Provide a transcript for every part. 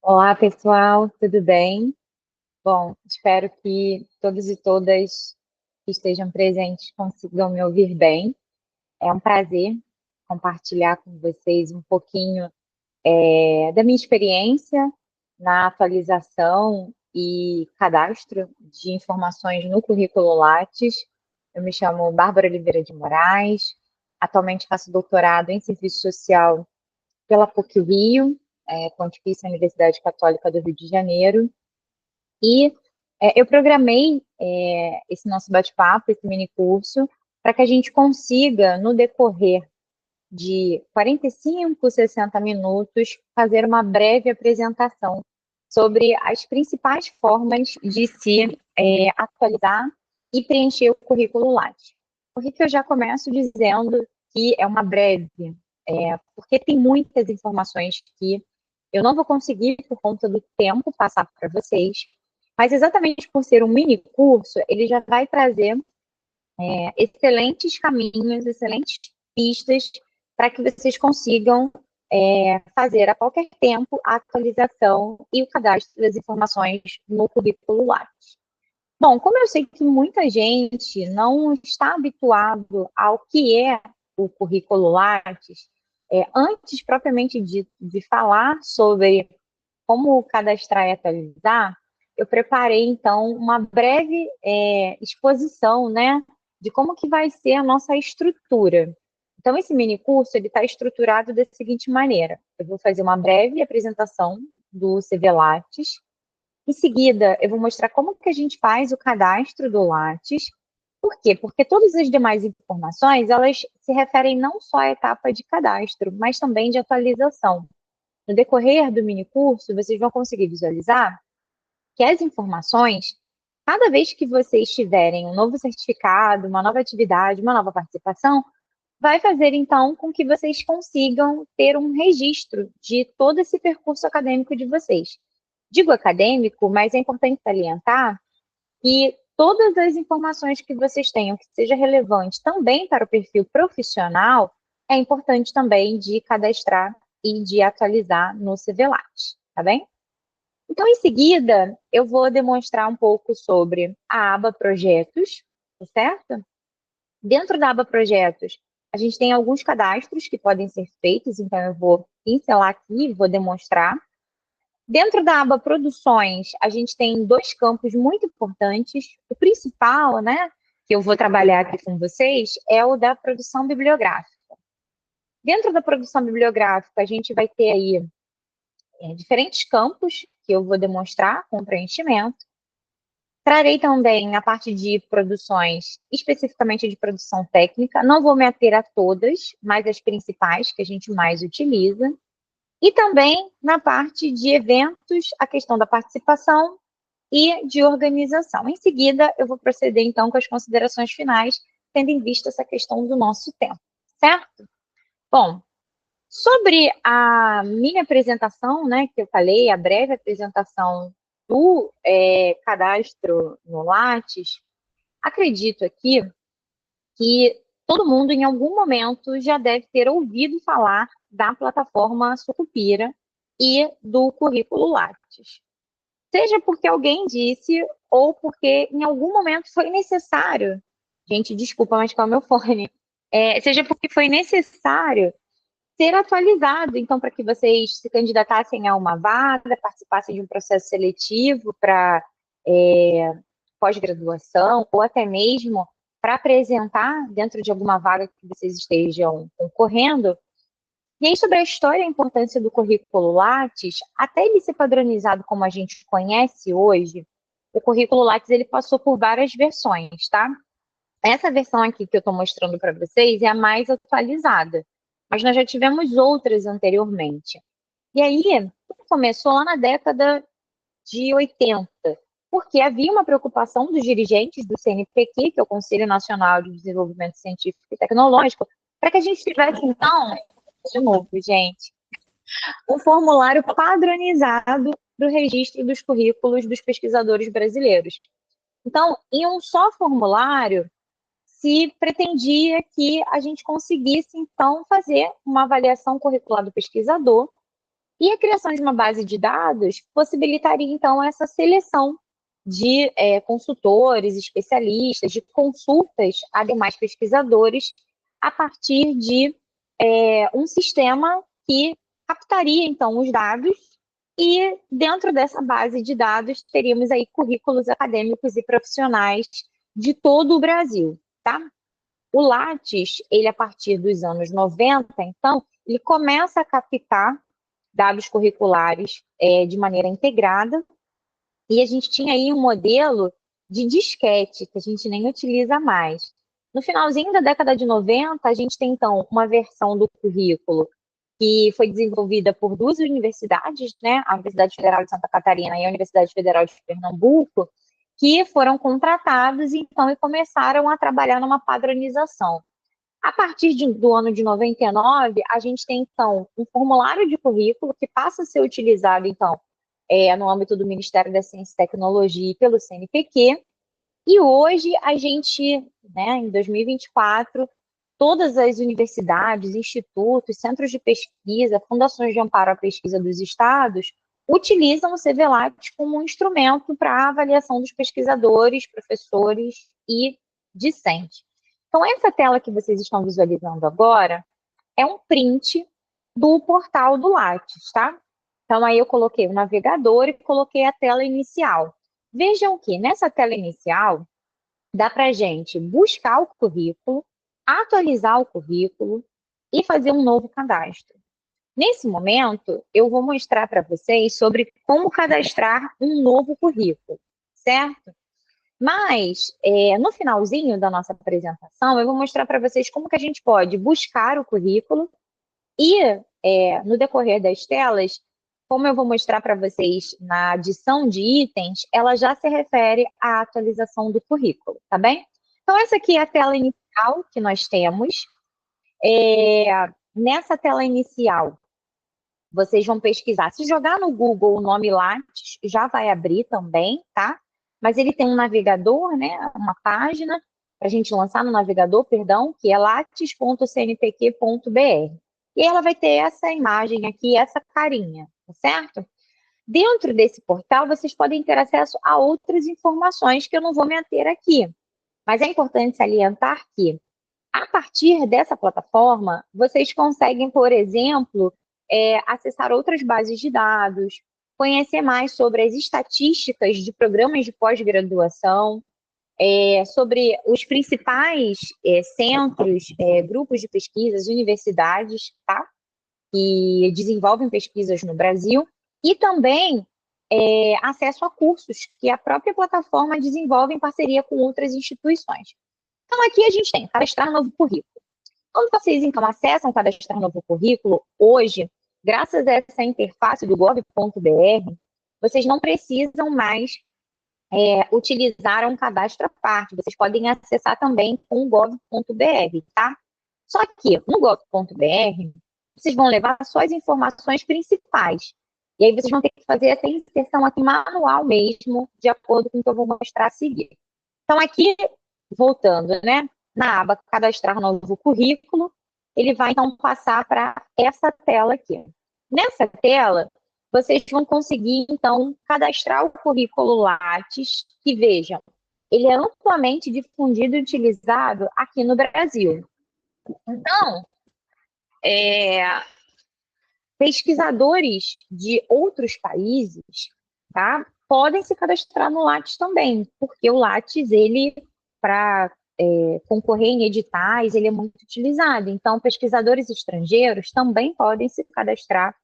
Olá, pessoal, tudo bem? Bom, espero que todos e todas que estejam presentes consigam me ouvir bem. É um prazer compartilhar com vocês um pouquinho da minha experiência na atualização e cadastro de informações no currículo Lattes. Eu me chamo Bárbara Oliveira de Moraes, atualmente faço doutorado em Serviço Social pela PUC-Rio, Pontifícia Universidade Católica do Rio de Janeiro. E eu programei esse nosso bate-papo, esse mini curso, para que a gente consiga, no decorrer de 45, 60 minutos, fazer uma breve apresentação sobre as principais formas de se atualizar e preencher o currículo Lattes. Por que eu já começo dizendo que é uma breve? Porque tem muitas informações que eu não vou conseguir, por conta do tempo, passar para vocês, mas exatamente por ser um mini curso, ele já vai trazer excelentes caminhos, excelentes pistas para que vocês consigam fazer a qualquer tempo a atualização e o cadastro das informações no currículo Lattes. Bom, como eu sei que muita gente não está habituado ao que é o currículo Lattes, antes propriamente de falar sobre como cadastrar e atualizar, eu preparei, então, uma breve exposição, né, de como que vai ser a nossa estrutura. Então, esse mini curso, ele está estruturado da seguinte maneira. Eu vou fazer uma breve apresentação do CV Lattes. Em seguida, eu vou mostrar como que a gente faz o cadastro do Lattes. Por quê? Porque todas as demais informações, elas se referem não só à etapa de cadastro, mas também de atualização. No decorrer do mini curso, vocês vão conseguir visualizar que as informações, cada vez que vocês tiverem um novo certificado, uma nova atividade, uma nova participação, vai fazer então com que vocês consigam ter um registro de todo esse percurso acadêmico de vocês. Digo acadêmico, mas é importante salientar que todas as informações que vocês tenham que seja relevante também para o perfil profissional, é importante também de cadastrar e de atualizar no CVLAT, tá bem? Então, em seguida, eu vou demonstrar um pouco sobre a aba Projetos, tá certo? Dentro da aba Projetos, a gente tem alguns cadastros que podem ser feitos, então eu vou pincelar aqui e vou demonstrar. Dentro da aba Produções, a gente tem dois campos muito importantes. O principal, né, que eu vou trabalhar aqui com vocês, é o da produção bibliográfica. Dentro da produção bibliográfica, a gente vai ter aí diferentes campos que eu vou demonstrar com preenchimento. Trarei também a parte de produções, especificamente de produção técnica. Não vou me ater a todas, mas as principais que a gente mais utiliza. E também na parte de eventos, a questão da participação e de organização. Em seguida, eu vou proceder, então, com as considerações finais, tendo em vista essa questão do nosso tempo, certo? Bom, sobre a minha apresentação, né, que eu falei, a breve apresentação do cadastro no Lattes, acredito aqui que todo mundo, em algum momento, já deve ter ouvido falar da plataforma Sucupira e do currículo Lattes. Seja porque alguém disse ou porque em algum momento foi necessário. Gente, desculpa, mas qual é o meu fone? Seja porque foi necessário ser atualizado, então, para que vocês se candidatassem a uma vaga, participassem de um processo seletivo para pós-graduação, ou até mesmo para apresentar dentro de alguma vaga que vocês estejam concorrendo. E aí, sobre a história e a importância do currículo Lattes, até ele ser padronizado como a gente conhece hoje, o currículo Lattes ele passou por várias versões, tá? Essa versão aqui que eu estou mostrando para vocês é a mais atualizada, mas nós já tivemos outras anteriormente. E aí, tudo começou lá na década de 80, porque havia uma preocupação dos dirigentes do CNPq, que é o Conselho Nacional de Desenvolvimento Científico e Tecnológico, para que a gente tivesse, então, de novo, gente, um formulário padronizado do registro dos currículos dos pesquisadores brasileiros. Então, em um só formulário, se pretendia que a gente conseguisse, então, fazer uma avaliação curricular do pesquisador E a criação de uma base de dados possibilitaria, então, essa seleção de consultores, especialistas, de consultas a demais pesquisadores, a partir de um sistema que captaria, então, os dados e, dentro dessa base de dados, teríamos aí currículos acadêmicos e profissionais de todo o Brasil, tá? O Lattes, ele, a partir dos anos 90, então, ele começa a captar dados curriculares de maneira integrada, e a gente tinha aí um modelo de disquete, que a gente nem utiliza mais. No finalzinho da década de 90, a gente tem, então, uma versão do currículo que foi desenvolvida por duas universidades, né, a Universidade Federal de Santa Catarina e a Universidade Federal de Pernambuco, que foram contratados, então, e começaram a trabalhar numa padronização. A partir do ano de 99, a gente tem, então, um formulário de currículo que passa a ser utilizado, então, no âmbito do Ministério da Ciência e Tecnologia e pelo CNPq. E hoje, a gente, né, em 2024, todas as universidades, institutos, centros de pesquisa, fundações de amparo à pesquisa dos estados, utilizam o CVLAT como um instrumento para a avaliação dos pesquisadores, professores e discentes. Então, essa tela que vocês estão visualizando agora é um print do portal do Lattes, tá? Então, aí eu coloquei o navegador e coloquei a tela inicial. Vejam que nessa tela inicial, dá para a gente buscar o currículo, atualizar o currículo e fazer um novo cadastro. Nesse momento, eu vou mostrar para vocês sobre como cadastrar um novo currículo, certo? Mas, no finalzinho da nossa apresentação, eu vou mostrar para vocês como que a gente pode buscar o currículo e, no decorrer das telas, como eu vou mostrar para vocês na adição de itens, ela já se refere à atualização do currículo, tá bem? Então, essa aqui é a tela inicial que nós temos. Nessa tela inicial, vocês vão pesquisar. Se jogar no Google o nome Lattes, já vai abrir também, tá? Mas ele tem um navegador, né? Uma página para a gente lançar no navegador, perdão, que é lattes.cnpq.br. E ela vai ter essa imagem aqui, essa carinha, tá certo? Dentro desse portal, vocês podem ter acesso a outras informações que eu não vou me ater aqui. Mas é importante salientar que, a partir dessa plataforma, vocês conseguem, por exemplo, acessar outras bases de dados, conhecer mais sobre as estatísticas de programas de pós-graduação, sobre os principais centros, grupos de pesquisas, universidades, tá? Que desenvolvem pesquisas no Brasil, e também acesso a cursos que a própria plataforma desenvolve em parceria com outras instituições. Então, aqui a gente tem cadastrar novo currículo. Quando vocês, então, acessam cadastrar novo currículo, hoje, graças a essa interface do gov.br, vocês não precisam mais utilizar um cadastro à parte. Vocês podem acessar também com o gov.br, tá? Só que no gov.br, vocês vão levar só as informações principais. E aí vocês vão ter que fazer essa inserção aqui manual mesmo, de acordo com o que eu vou mostrar a seguir. Então, aqui, voltando, né, na aba cadastrar novo currículo, ele vai, então, passar para essa tela aqui. Nessa tela, vocês vão conseguir, então, cadastrar o currículo Lattes, que, vejam, ele é amplamente difundido e utilizado aqui no Brasil. Então, pesquisadores de outros países, tá, podem se cadastrar no Lattes também, porque o Lattes, ele, para concorrer em editais, ele é muito utilizado. Então, pesquisadores estrangeiros também podem se cadastrar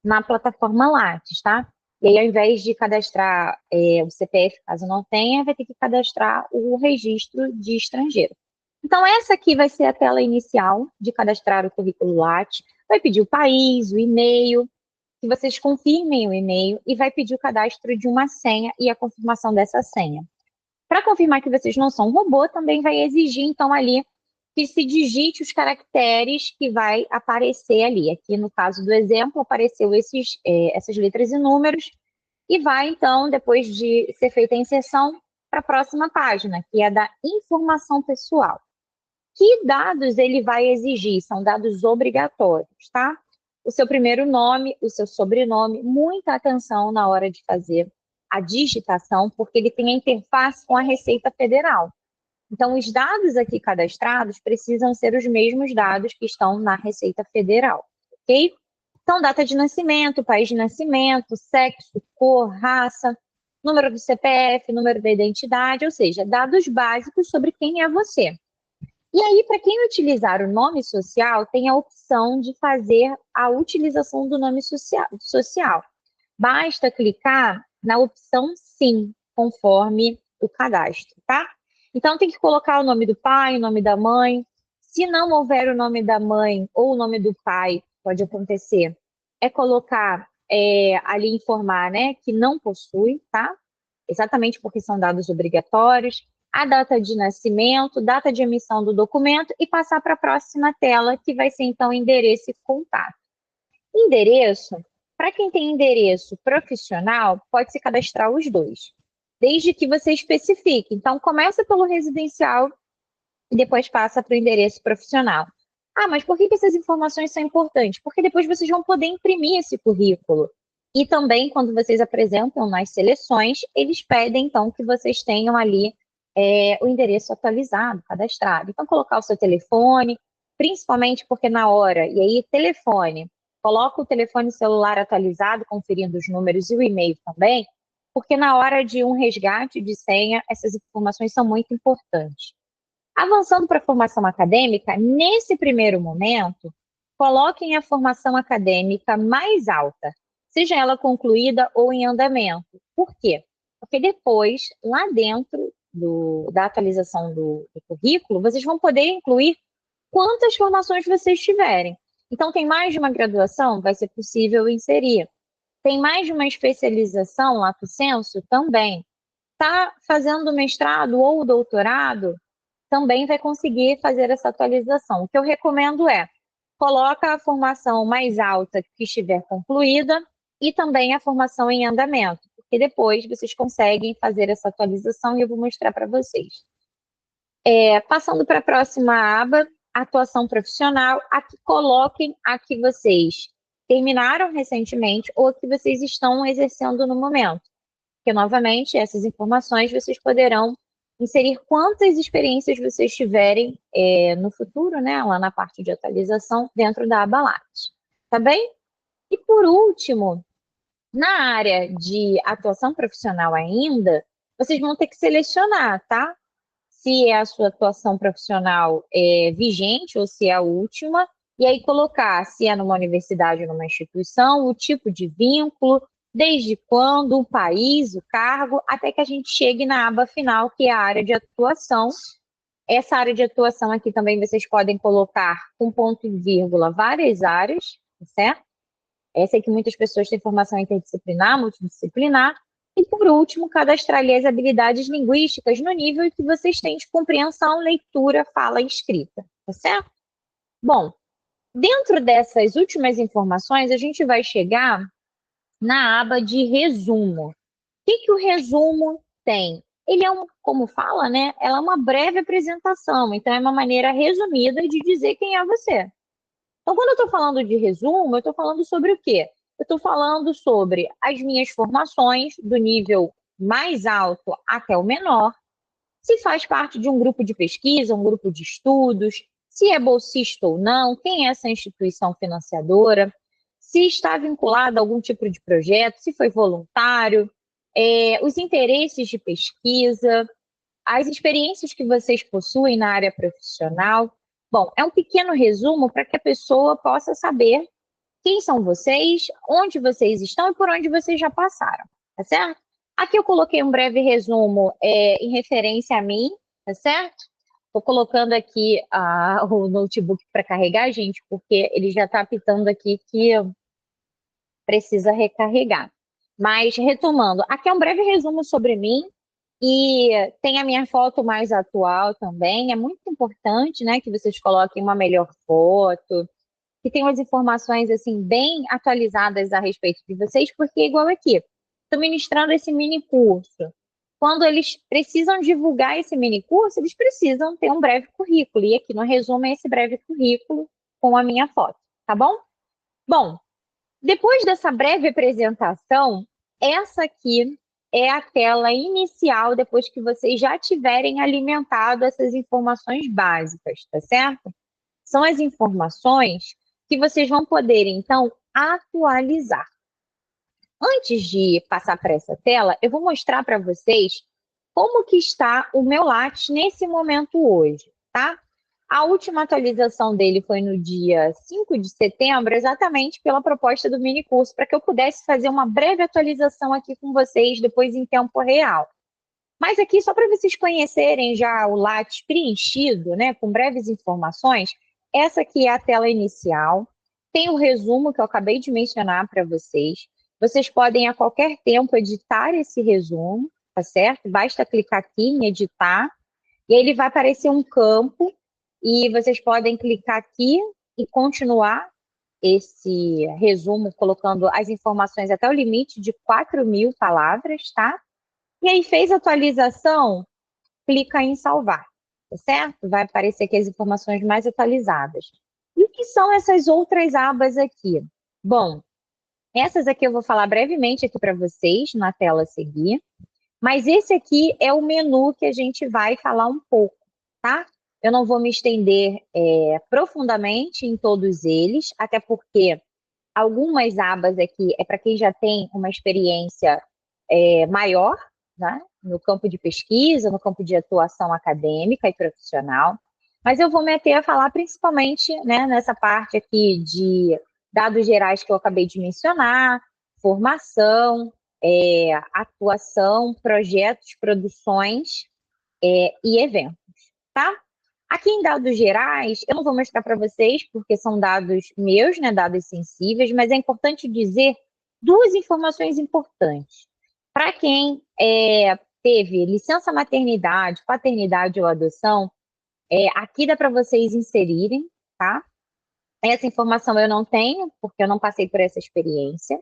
na plataforma Lattes, tá? E aí, ao invés de cadastrar o CPF, caso não tenha, vai ter que cadastrar o registro de estrangeiro. Então, essa aqui vai ser a tela inicial de cadastrar o currículo Lattes. Vai pedir o país, o e-mail, que vocês confirmem o e-mail, e vai pedir o cadastro de uma senha e a confirmação dessa senha. Para confirmar que vocês não são robô, também vai exigir, então, ali, que se digite os caracteres que vai aparecer ali. Aqui, no caso do exemplo, apareceu essas letras e números, e vai, então, depois de ser feita a inserção, para a próxima página, que é da informação pessoal. Que dados ele vai exigir? São dados obrigatórios, tá? o seu primeiro nome, o seu sobrenome, muita atenção na hora de fazer a digitação, porque ele tem a interface com a Receita Federal. Então, os dados aqui cadastrados precisam ser os mesmos dados que estão na Receita Federal, ok? Então, data de nascimento, país de nascimento, sexo, cor, raça, número do CPF, número da identidade, ou seja, dados básicos sobre quem é você. E aí, para quem utilizar o nome social, tem a opção de fazer a utilização do nome social. Basta clicar na opção Sim, conforme o cadastro, tá? Então, tem que colocar o nome do pai, o nome da mãe. Se não houver o nome da mãe ou o nome do pai, pode acontecer, é colocar ali, informar, né, que não possui, tá? Exatamente porque são dados obrigatórios, a data de nascimento, data de emissão do documento e passar para a próxima tela, que vai ser, então, endereço e contato. Endereço, para quem tem endereço profissional, pode se cadastrar os dois, desde que você especifique. Então, começa pelo residencial e depois passa para o endereço profissional. Ah, mas por que essas informações são importantes? Porque depois vocês vão poder imprimir esse currículo. E também, quando vocês apresentam nas seleções, eles pedem, então, que vocês tenham ali o endereço atualizado, cadastrado. Então, colocar o seu telefone, principalmente porque na hora, e aí telefone, coloca o telefone celular atualizado, conferindo os números e o e-mail também, porque na hora de um resgate de senha, essas informações são muito importantes. Avançando para a formação acadêmica, nesse primeiro momento, coloquem a formação acadêmica mais alta, seja ela concluída ou em andamento. Por quê? Porque depois, lá dentro da atualização do currículo, vocês vão poder incluir quantas formações vocês tiverem. Então, tem mais de uma graduação? Vai ser possível inserir. Tem mais de uma especialização, lato sensu? Também. Está fazendo mestrado ou doutorado? Também vai conseguir fazer essa atualização. O que eu recomendo coloca a formação mais alta que estiver concluída e também a formação em andamento, porque depois vocês conseguem fazer essa atualização e eu vou mostrar para vocês. Passando para a próxima aba, atuação profissional, aqui coloquem a que vocês terminaram recentemente ou a que vocês estão exercendo no momento. Porque, novamente, essas informações vocês poderão inserir quantas experiências vocês tiverem no futuro, né, lá na parte de atualização, dentro da aba Lattes. Tá bem? E, por último, na área de atuação profissional ainda, vocês vão ter que selecionar, tá? Se é a sua atuação profissional vigente ou se é a última, e aí colocar se é numa universidade ou numa instituição, o tipo de vínculo, desde quando, o país, o cargo, até que a gente chegue na aba final, que é a área de atuação. Essa área de atuação aqui também vocês podem colocar com ponto e vírgula várias áreas, certo? Essa é que muitas pessoas têm formação interdisciplinar, multidisciplinar. E, por último, cadastrar ali as habilidades linguísticas no nível que vocês têm de compreensão, leitura, fala e escrita, tá certo? Bom, dentro dessas últimas informações, a gente vai chegar na aba de resumo. O que o resumo tem? Ele como fala, né? Ela é uma breve apresentação, então é uma maneira resumida de dizer quem é você. Então, quando eu estou falando de resumo, eu estou falando sobre o quê? Eu estou falando sobre as minhas formações, do nível mais alto até o menor, se faz parte de um grupo de pesquisa, um grupo de estudos, se é bolsista ou não, quem é essa instituição financiadora, se está vinculado a algum tipo de projeto, se foi voluntário, os interesses de pesquisa, as experiências que vocês possuem na área profissional. Bom, é um pequeno resumo para que a pessoa possa saber quem são vocês, onde vocês estão e por onde vocês já passaram, tá certo? Aqui eu coloquei um breve resumo em referência a mim, tá certo? Estou colocando aqui o notebook para carregar, gente, porque ele já está apitando aqui que precisa recarregar. Mas, retomando, aqui é um breve resumo sobre mim, e tem a minha foto mais atual também. É muito importante, né, que vocês coloquem uma melhor foto, que tenham as informações assim bem atualizadas a respeito de vocês, porque é igual aqui. Estou ministrando esse mini curso. Quando eles precisam divulgar esse mini curso, eles precisam ter um breve currículo. E aqui no resumo é esse breve currículo com a minha foto, tá bom? Bom, depois dessa breve apresentação, essa aqui é a tela inicial depois que vocês já tiverem alimentado essas informações básicas, tá certo? São as informações que vocês vão poder, então, atualizar. Antes de passar para essa tela, eu vou mostrar para vocês como que está o meu Lattes nesse momento hoje, tá? A última atualização dele foi no dia 5 de setembro, exatamente pela proposta do mini curso, para que eu pudesse fazer uma breve atualização aqui com vocês depois em tempo real. Mas aqui, só para vocês conhecerem já o Lattes preenchido, né, com breves informações, essa aqui é a tela inicial, tem o resumo que eu acabei de mencionar para vocês. Vocês podem a qualquer tempo editar esse resumo, tá certo? Basta clicar aqui em editar, e aí ele vai aparecer um campo, e vocês podem clicar aqui e continuar esse resumo, colocando as informações até o limite de 4.000 palavras, tá? E aí fez a atualização, clica em salvar, tá certo? Vai aparecer aqui as informações mais atualizadas. E o que são essas outras abas aqui? Bom, essas aqui eu vou falar brevemente aqui para vocês na tela a seguir, mas esse aqui é o menu que a gente vai falar um pouco, tá? Eu não vou me estender profundamente em todos eles, até porque algumas abas aqui é para quem já tem uma experiência maior, né, no campo de pesquisa, no campo de atuação acadêmica e profissional, mas eu vou meter a falar principalmente, né, nessa parte aqui de dados gerais que eu acabei de mencionar, formação, atuação, projetos, produções e eventos, tá? Aqui em dados gerais, eu não vou mostrar para vocês, porque são dados meus, né, dados sensíveis, mas é importante dizer duas informações importantes. Para quem teve licença maternidade, paternidade ou adoção, aqui dá para vocês inserirem, tá? Essa informação eu não tenho, porque eu não passei por essa experiência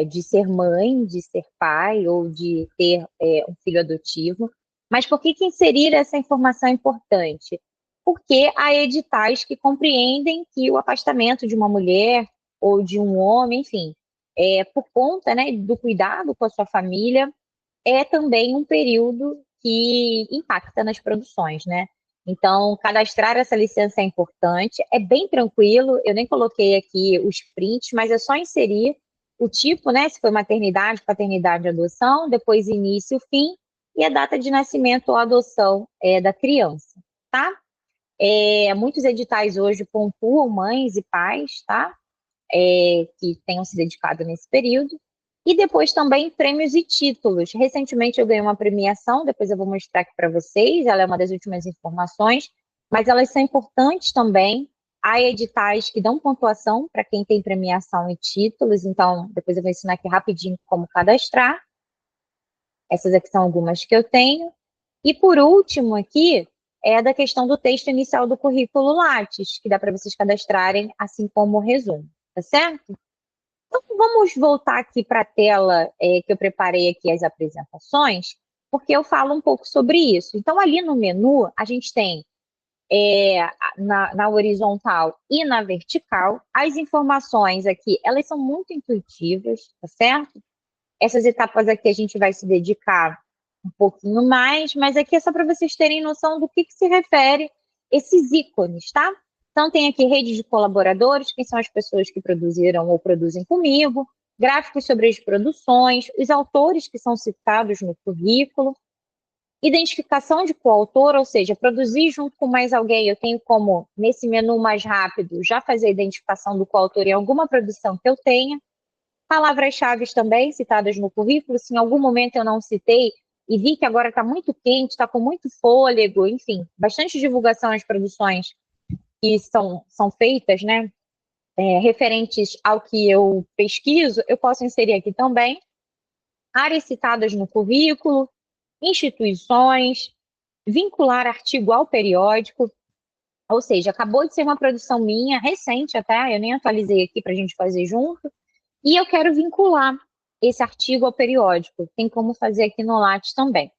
de ser mãe, de ser pai ou de ter um filho adotivo. Mas por que inserir essa informação é importante? Porque há editais que compreendem que o afastamento de uma mulher ou de um homem, enfim, por conta, né, do cuidado com a sua família, é também um período que impacta nas produções, né? Então, cadastrar essa licença é importante, é bem tranquilo, eu nem coloquei aqui os prints, mas é só inserir o tipo, né? Se foi maternidade, paternidade, adoção, depois início, fim, e a data de nascimento ou adoção da criança, tá? Muitos editais hoje pontuam mães e pais, tá? Que tenham se dedicado nesse período. E depois também prêmios e títulos. Recentemente eu ganhei uma premiação, depois eu vou mostrar aqui para vocês, ela é uma das últimas informações, mas elas são importantes também. Há editais que dão pontuação para quem tem premiação e títulos, então depois eu vou ensinar aqui rapidinho como cadastrar. Essas aqui são algumas que eu tenho. E por último aqui, é da questão do texto inicial do currículo Lattes, que dá para vocês cadastrarem, assim como o resumo, tá certo? Então, vamos voltar aqui para a tela que eu preparei aqui as apresentações, porque eu falo um pouco sobre isso. Então, ali no menu, a gente tem na horizontal e na vertical, as informações aqui, elas são muito intuitivas, tá certo? Essas etapas aqui a gente vai se dedicar um pouquinho mais, mas aqui é só para vocês terem noção do que se refere esses ícones, tá? Então, tem aqui rede de colaboradores, quem são as pessoas que produziram ou produzem comigo, gráficos sobre as produções, os autores que são citados no currículo, identificação de coautor, ou seja, produzir junto com mais alguém, eu tenho como, nesse menu mais rápido, já fazer a identificação do coautor em alguma produção que eu tenha, palavras-chave também citadas no currículo, se em algum momento eu não citei e vi que agora está muito quente, está com muito fôlego, enfim, bastante divulgação nas produções que são feitas, né, referentes ao que eu pesquiso, eu posso inserir aqui também áreas citadas no currículo, instituições, vincular artigo ao periódico, ou seja, acabou de ser uma produção minha, recente até, eu nem atualizei aqui para a gente fazer junto, e eu quero vincular esse artigo ao periódico. Tem como fazer aqui no Lattes também.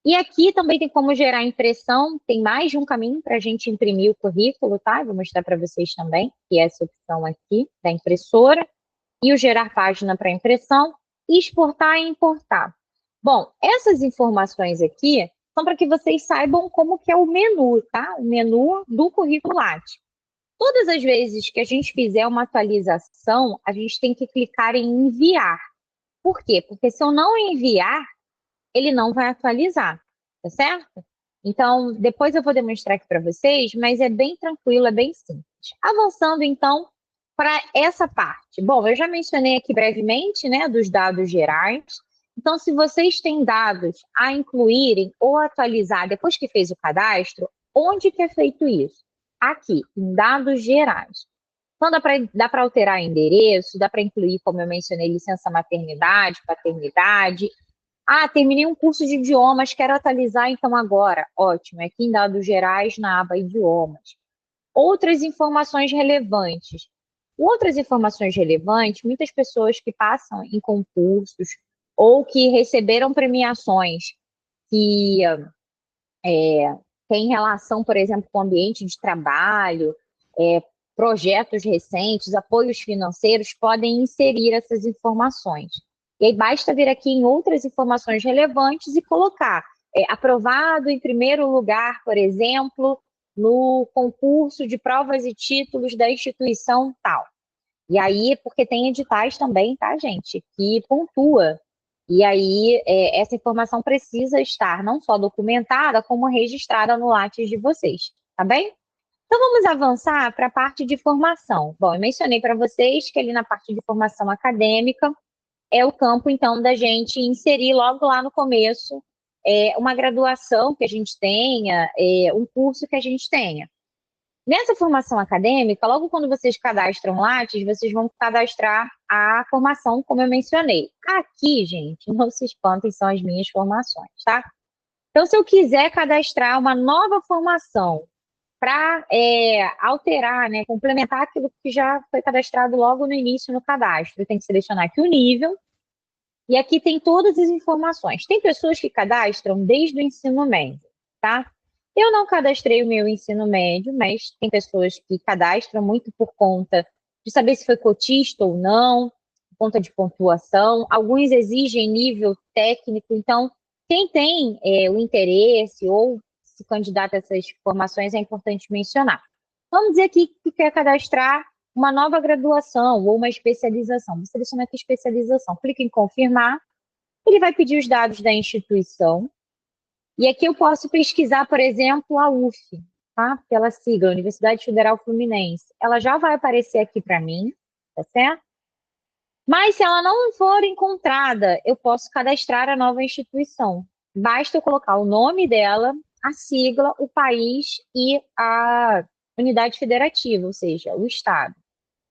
E aqui também tem como gerar impressão, tem mais de um caminho para a gente imprimir o currículo, tá? Eu vou mostrar para vocês também, que é essa opção aqui da impressora, e o gerar página para impressão, e exportar e importar. Bom, essas informações aqui são para que vocês saibam como que é o menu, tá? O menu do currículo Lattes. Todas as vezes que a gente fizer uma atualização, a gente tem que clicar em enviar. Por quê? Porque se eu não enviar, ele não vai atualizar, tá certo? Então, depois eu vou demonstrar aqui para vocês, mas é bem tranquilo, é bem simples. Avançando, então, para essa parte. Bom, eu já mencionei aqui brevemente, né, dos dados gerais. Então, se vocês têm dados a incluírem ou atualizar depois que fez o cadastro, onde que é feito isso? Aqui, em dados gerais. Então, dá para alterar endereço, dá para incluir, como eu mencionei, licença maternidade, paternidade. Ah, terminei um curso de idiomas, quero atualizar então agora. Ótimo, aqui em dados gerais, na aba idiomas. Outras informações relevantes. Outras informações relevantes, muitas pessoas que passam em concursos ou que receberam premiações que têm relação, por exemplo, com o ambiente de trabalho, projetos recentes, apoios financeiros, podem inserir essas informações. E aí basta vir aqui em outras informações relevantes e colocar aprovado em primeiro lugar, por exemplo, no concurso de provas e títulos da instituição tal. E aí, porque tem editais também, tá, gente, que pontua. E aí, essa informação precisa estar não só documentada, como registrada no Lattes de vocês, tá bem? Então, vamos avançar para a parte de formação. Bom, eu mencionei para vocês que ali na parte de formação acadêmica é o campo, então, da gente inserir logo lá no começo uma graduação que a gente tenha, um curso que a gente tenha. Nessa formação acadêmica, logo quando vocês cadastram o Lattes, vocês vão cadastrar a formação, como eu mencionei. Aqui, gente, não se espantem, são as minhas formações, tá? Então, se eu quiser cadastrar uma nova formação para alterar, né, complementar aquilo que já foi cadastrado logo no início no cadastro, tem que selecionar aqui o nível, e aqui tem todas as informações. Tem pessoas que cadastram desde o ensino médio, tá? Eu não cadastrei o meu ensino médio, mas tem pessoas que cadastram muito por conta de saber se foi cotista ou não, por conta de pontuação. Alguns exigem nível técnico, então quem tem o interesse ou se candidata a essas formações é importante mencionar. Vamos dizer aqui que quer cadastrar uma nova graduação ou uma especialização. Vou selecionar aqui especialização. Clica em confirmar. Ele vai pedir os dados da instituição. E aqui eu posso pesquisar, por exemplo, a UF, tá? Pela sigla, Universidade Federal Fluminense. Ela já vai aparecer aqui para mim, tá certo? Mas se ela não for encontrada, eu posso cadastrar a nova instituição. Basta eu colocar o nome dela, a sigla, o país e a unidade federativa, ou seja, o estado.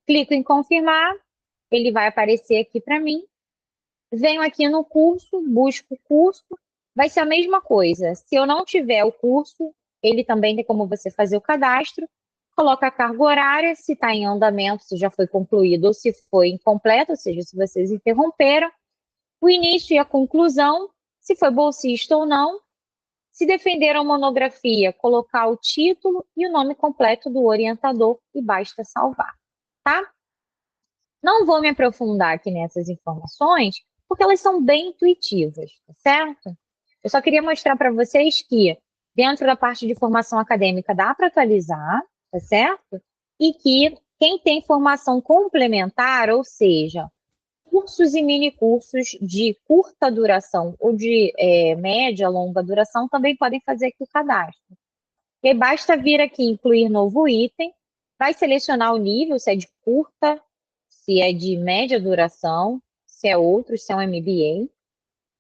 Clico em confirmar, ele vai aparecer aqui para mim. Venho aqui no curso, busco o curso, vai ser a mesma coisa. Se eu não tiver o curso, ele também tem como você fazer o cadastro, coloca a carga horária, se está em andamento, se já foi concluído ou se foi incompleto, ou seja, se vocês interromperam, o início e a conclusão, se foi bolsista ou não, se defenderam monografia, colocar o título e o nome completo do orientador e basta salvar, tá? Não vou me aprofundar aqui nessas informações, porque elas são bem intuitivas, tá certo? Eu só queria mostrar para vocês que dentro da parte de formação acadêmica dá para atualizar, tá certo? E que quem tem formação complementar, ou seja, cursos e minicursos de curta duração ou de média, longa duração, também podem fazer aqui o cadastro. E aí basta vir aqui incluir novo item, vai selecionar o nível, se é de curta, se é de média duração, se é outro, se é um MBA.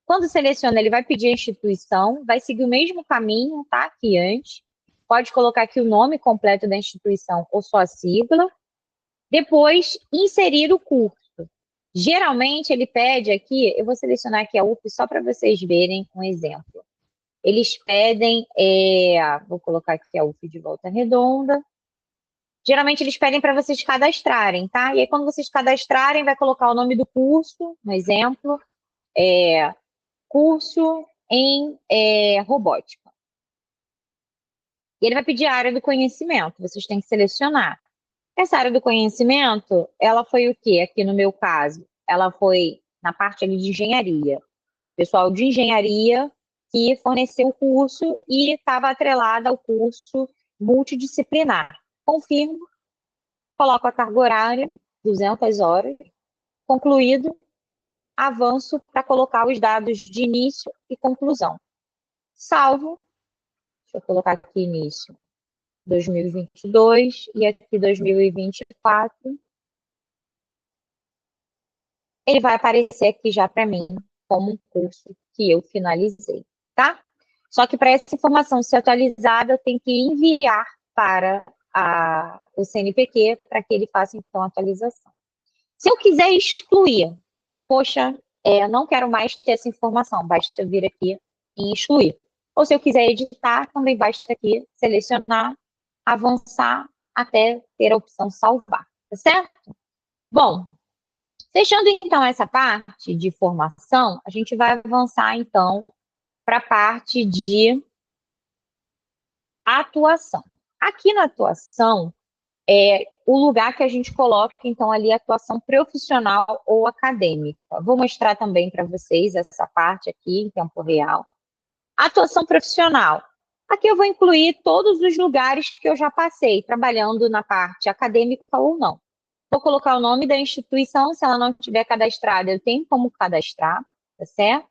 Quando seleciona, ele vai pedir a instituição, vai seguir o mesmo caminho, tá? Que antes. Pode colocar aqui o nome completo da instituição ou só a sigla. Depois, inserir o curso. Geralmente, ele pede aqui, eu vou selecionar aqui a UF só para vocês verem um exemplo. Eles pedem, vou colocar aqui a UF de Volta Redonda. Geralmente eles pedem para vocês cadastrarem, tá? E aí quando vocês cadastrarem, vai colocar o nome do curso, um exemplo, curso em robótica. E ele vai pedir a área do conhecimento, vocês têm que selecionar. Essa área do conhecimento, ela foi o quê? Aqui no meu caso, ela foi na parte ali de engenharia. Pessoal de engenharia que forneceu o curso e estava atrelada ao curso multidisciplinar. Confirmo, coloco a carga horária, 200 horas, concluído, avanço para colocar os dados de início e conclusão. Salvo, deixa eu colocar aqui início, 2022 e aqui 2024. Ele vai aparecer aqui já para mim como um curso que eu finalizei, tá? Só que para essa informação ser atualizada, eu tenho que enviar para o CNPq para que ele faça, então, a atualização. Se eu quiser excluir, poxa, não quero mais ter essa informação, basta vir aqui e excluir. Ou se eu quiser editar, também basta aqui selecionar, avançar até ter a opção salvar, tá certo? Bom, fechando então essa parte de formação, a gente vai avançar então para a parte de atuação. Aqui na atuação, o lugar que a gente coloca, então, ali, atuação profissional ou acadêmica. Vou mostrar também para vocês essa parte aqui, em tempo real. Atuação profissional. Aqui eu vou incluir todos os lugares que eu já passei, trabalhando na parte acadêmica ou não. Vou colocar o nome da instituição, se ela não estiver cadastrada, eu tenho como cadastrar, tá certo?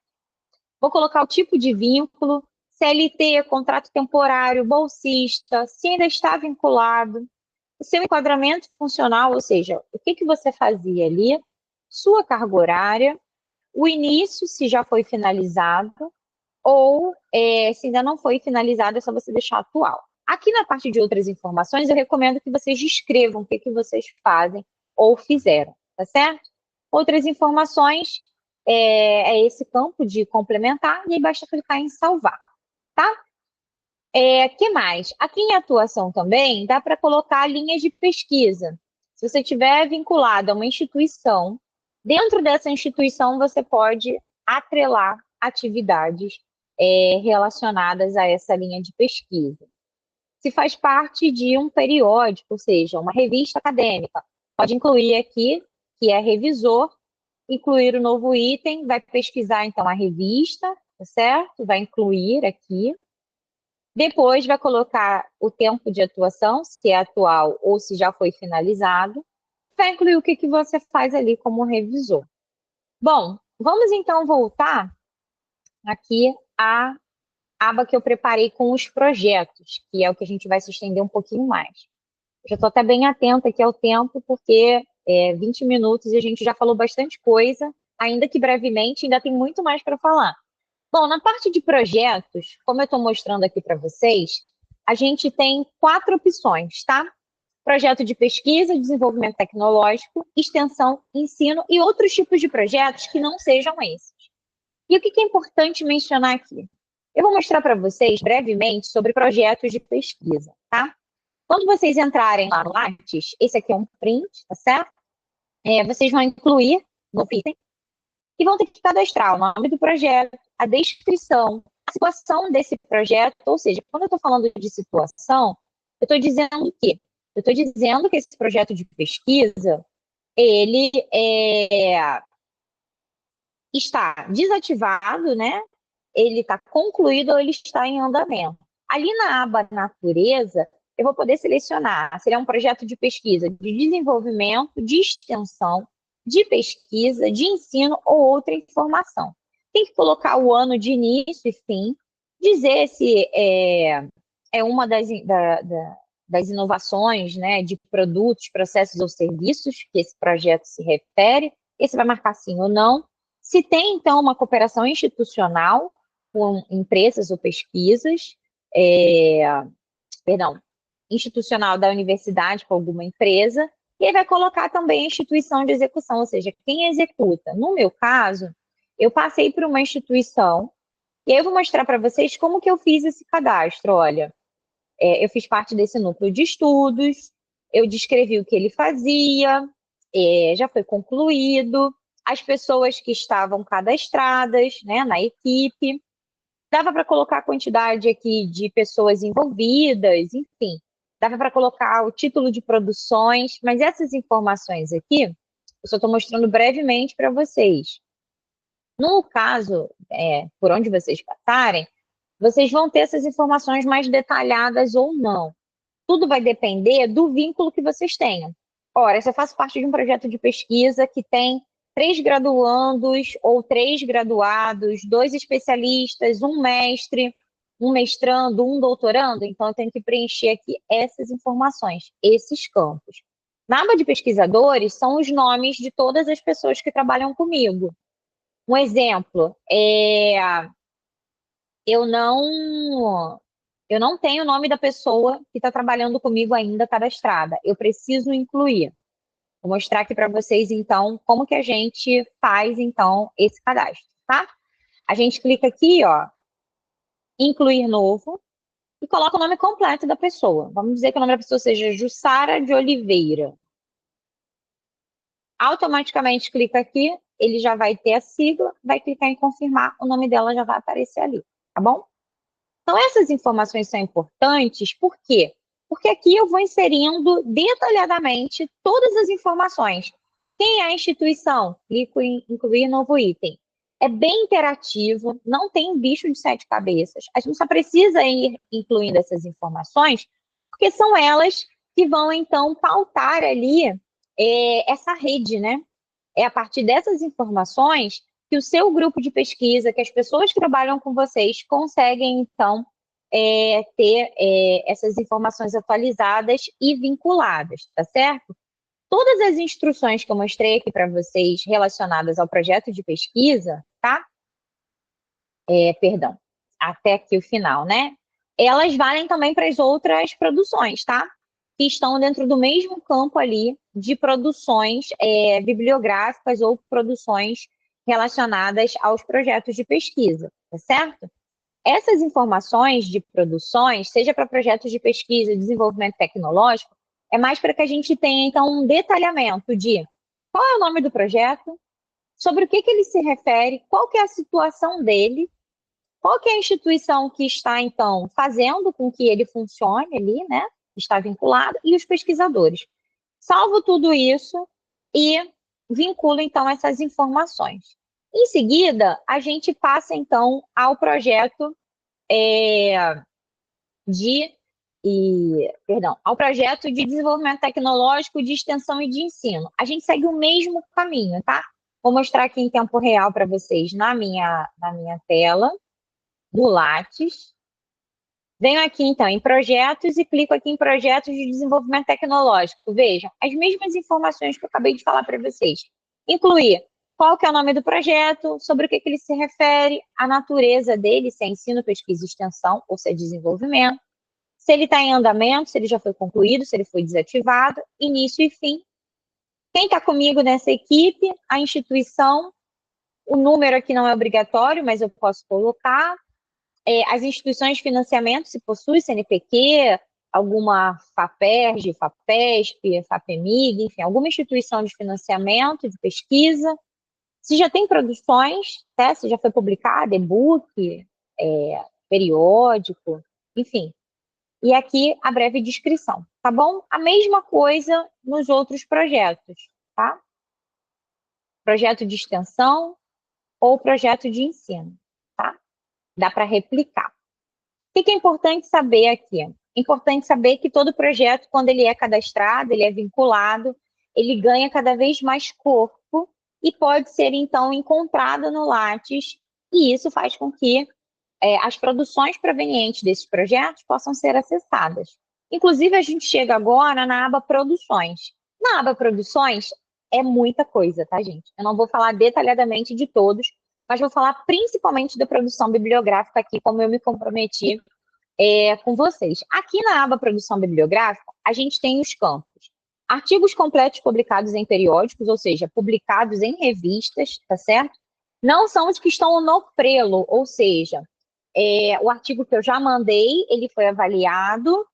Vou colocar o tipo de vínculo, CLT, contrato temporário, bolsista, se ainda está vinculado, o seu enquadramento funcional, ou seja, o que você fazia ali, sua carga horária, o início, se já foi finalizado, ou se ainda não foi finalizado, é só você deixar atual. Aqui na parte de outras informações, eu recomendo que vocês descrevam o que vocês fazem ou fizeram, tá certo? Outras informações esse campo de complementar, e aí basta clicar em salvar, tá? Que mais? Aqui em atuação também, dá para colocar linhas de pesquisa. Se você estiver vinculado a uma instituição, dentro dessa instituição você pode atrelar atividades relacionadas a essa linha de pesquisa. Se faz parte de um periódico, ou seja, uma revista acadêmica, pode incluir aqui, que é revisor, incluir o novo item, vai pesquisar então a revista, tá certo? Vai incluir aqui. Depois vai colocar o tempo de atuação, se é atual ou se já foi finalizado. Vai incluir o que você faz ali como revisor. Bom, vamos então voltar aqui à aba que eu preparei com os projetos, que é o que a gente vai se estender um pouquinho mais. Eu já estou até bem atenta aqui ao tempo, porque 20 minutos e a gente já falou bastante coisa, ainda que brevemente, ainda tem muito mais para falar. Bom, na parte de projetos, como eu estou mostrando aqui para vocês, a gente tem 4 opções, tá? Projeto de pesquisa, desenvolvimento tecnológico, extensão, ensino e outros tipos de projetos que não sejam esses. E o que é importante mencionar aqui? Eu vou mostrar para vocês brevemente sobre projetos de pesquisa, tá? Quando vocês entrarem lá no Lattes, esse aqui é um print, tá certo? Vocês vão incluir no item e vão ter que cadastrar o nome do projeto, a descrição, a situação desse projeto, ou seja, quando eu estou falando de situação, eu estou dizendo o quê? Eu estou dizendo que esse projeto de pesquisa, ele está desativado, né? Ele está concluído ou ele está em andamento. Ali na aba natureza, eu vou poder selecionar se ele é um projeto de pesquisa, de desenvolvimento, de extensão, de pesquisa, de ensino ou outra informação. Tem que colocar o ano de início e fim, dizer se é uma das inovações, né, de produtos, processos ou serviços que esse projeto se refere, esse vai marcar sim ou não. Se tem, então, uma cooperação institucional com empresas ou pesquisas, institucional da universidade com alguma empresa, e aí vai colocar também a instituição de execução, ou seja, quem executa. No meu caso, eu passei por uma instituição, e aí eu vou mostrar para vocês como que eu fiz esse cadastro. Olha, eu fiz parte desse núcleo de estudos, eu descrevi o que ele fazia, já foi concluído, as pessoas que estavam cadastradas, né, na equipe, Dava para colocar a quantidade aqui de pessoas envolvidas, enfim. Dava para colocar o título de produções, mas essas informações aqui, eu só estou mostrando brevemente para vocês. No caso, por onde vocês passarem, vocês vão ter essas informações mais detalhadas ou não. Tudo vai depender do vínculo que vocês tenham. Ora, se eu faço parte de um projeto de pesquisa que tem 3 graduandos ou 3 graduados, 2 especialistas, um mestre, um mestrando, um doutorando, então eu tenho que preencher aqui essas informações, esses campos. Na aba de pesquisadores, são os nomes de todas as pessoas que trabalham comigo. Um exemplo, eu não eu não tenho o nome da pessoa que está trabalhando comigo ainda cadastrada. Eu preciso incluir. Vou mostrar aqui para vocês, então, como que a gente faz, então, esse cadastro, tá? A gente clica aqui, ó, incluir novo, e coloca o nome completo da pessoa. Vamos dizer que o nome da pessoa seja Jussara de Oliveira. Automaticamente clica aqui, ele já vai ter a sigla, vai clicar em confirmar, o nome dela já vai aparecer ali, tá bom? Então, essas informações são importantes, por quê? Porque aqui eu vou inserindo detalhadamente todas as informações. Quem é a instituição? Clico em incluir novo item. É bem interativo, não tem bicho de 7 cabeças. A gente só precisa ir incluindo essas informações, porque são elas que vão, então, pautar ali essa rede, né? É a partir dessas informações que o seu grupo de pesquisa, que as pessoas que trabalham com vocês conseguem, então, ter essas informações atualizadas e vinculadas, tá certo? Todas as instruções que eu mostrei aqui para vocês relacionadas ao projeto de pesquisa, tá? Perdão, até aqui o final, né? Elas valem também para as outras produções, tá? Que estão dentro do mesmo campo ali de produções bibliográficas ou produções relacionadas aos projetos de pesquisa, tá certo? Essas informações de produções, seja para projetos de pesquisa, desenvolvimento tecnológico, é mais para que a gente tenha, então, um detalhamento de qual é o nome do projeto, sobre o que ele se refere, qual que é a situação dele, qual que é a instituição que está, então, fazendo com que ele funcione ali, né? Está vinculado, e os pesquisadores. Salvo tudo isso e vinculo, então, essas informações. Em seguida, a gente passa, então, ao projeto ao projeto de desenvolvimento tecnológico, de extensão e de ensino. A gente segue o mesmo caminho, tá? Vou mostrar aqui em tempo real para vocês na minha tela do Lattes. Venho aqui, então, em projetos e clico aqui em projetos de desenvolvimento tecnológico. Vejam, as mesmas informações que eu acabei de falar para vocês. Incluir qual que é o nome do projeto, sobre o que ele se refere, a natureza dele, se é ensino, pesquisa e extensão, ou se é desenvolvimento, se ele está em andamento, se ele já foi concluído, se ele foi desativado, início e fim. Quem está comigo nessa equipe, a instituição, o número aqui não é obrigatório, mas eu posso colocar, as instituições de financiamento, se possui CNPq, alguma FAPERJ, FAPESP, FAPEMIG, enfim, alguma instituição de financiamento, de pesquisa, se já tem produções, né, se já foi publicado, e-book, periódico, enfim. E aqui a breve descrição, tá bom? A mesma coisa nos outros projetos, tá? Projeto de extensão ou projeto de ensino, tá? Dá para replicar. O que é importante saber aqui? É importante saber que todo projeto, quando ele é cadastrado, ele é vinculado, ele ganha cada vez mais corpo e pode ser, então, encontrado no Lattes, e isso faz com que as produções provenientes desses projetos possam ser acessadas. Inclusive, a gente chega agora na aba Produções. Na aba Produções, é muita coisa, tá, gente? Eu não vou falar detalhadamente de todos, mas vou falar principalmente da produção bibliográfica aqui, como eu me comprometi com vocês. Aqui na aba Produção Bibliográfica, a gente tem os campos. Artigos completos publicados em periódicos, ou seja, publicados em revistas, tá certo? Não são os que estão no prelo, ou seja, o artigo que eu já mandei, ele foi avaliado,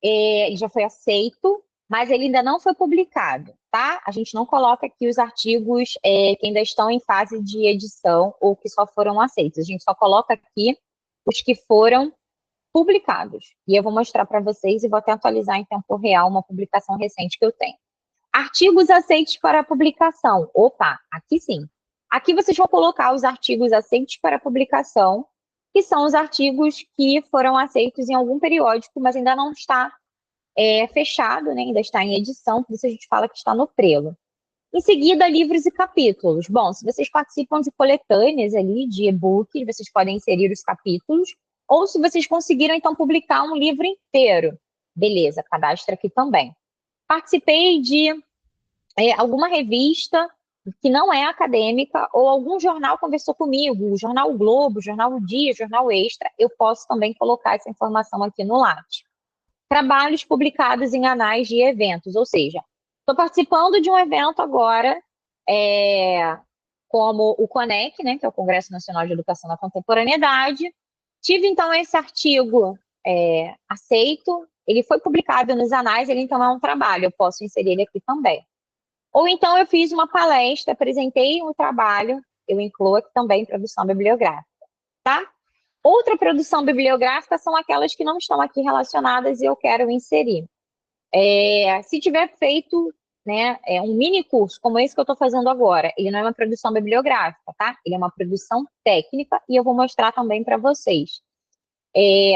ele já foi aceito, mas ele ainda não foi publicado, tá? A gente não coloca aqui os artigos que ainda estão em fase de edição ou que só foram aceitos. A gente só coloca aqui os que foram publicados. E eu vou mostrar para vocês e vou até atualizar em tempo real uma publicação recente que eu tenho. Artigos aceitos para publicação. Opa, aqui sim. Aqui vocês vão colocar os artigos aceitos para publicação, que são os artigos que foram aceitos em algum periódico, mas ainda não está fechado, né? Ainda está em edição, por isso a gente fala que está no prelo. Em seguida, livros e capítulos. Bom, se vocês participam de coletâneas ali, de e-books, vocês podem inserir os capítulos, ou se vocês conseguiram, então, publicar um livro inteiro. Beleza, cadastra aqui também. Participei de alguma revista que não é acadêmica, ou algum jornal conversou comigo, o Jornal o Globo, o Jornal o Dia, o Jornal Extra, eu posso também colocar essa informação aqui no Lattes. Trabalhos publicados em anais de eventos, ou seja, estou participando de um evento agora, como o CONEC, né, que é o Congresso Nacional de Educação na Contemporaneidade. Tive, então, esse artigo aceito, ele foi publicado nos anais, ele, então, é um trabalho, eu posso inserir ele aqui também. Ou, então, eu fiz uma palestra, apresentei um trabalho, eu incluo aqui também produção bibliográfica, tá? Outra produção bibliográfica são aquelas que não estão aqui relacionadas e eu quero inserir. Se tiver feito, né, um mini curso, como esse que eu estou fazendo agora, ele não é uma produção bibliográfica, tá? Ele é uma produção técnica e eu vou mostrar também para vocês.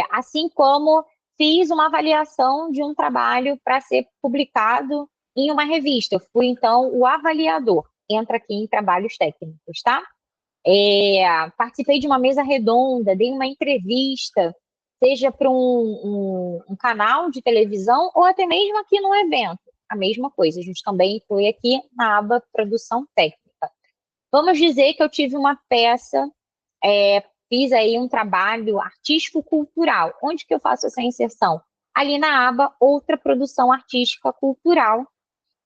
Assim como fiz uma avaliação de um trabalho para ser publicado em uma revista. Eu fui, então, o avaliador. Entra aqui em trabalhos técnicos, tá? Participei de uma mesa redonda, dei uma entrevista, seja para um canal de televisão ou até mesmo aqui no evento. A mesma coisa, a gente também inclui aqui na aba produção técnica. Vamos dizer que eu tive uma peça, fiz aí um trabalho artístico-cultural. Onde que eu faço essa inserção? Ali na aba outra produção artística cultural.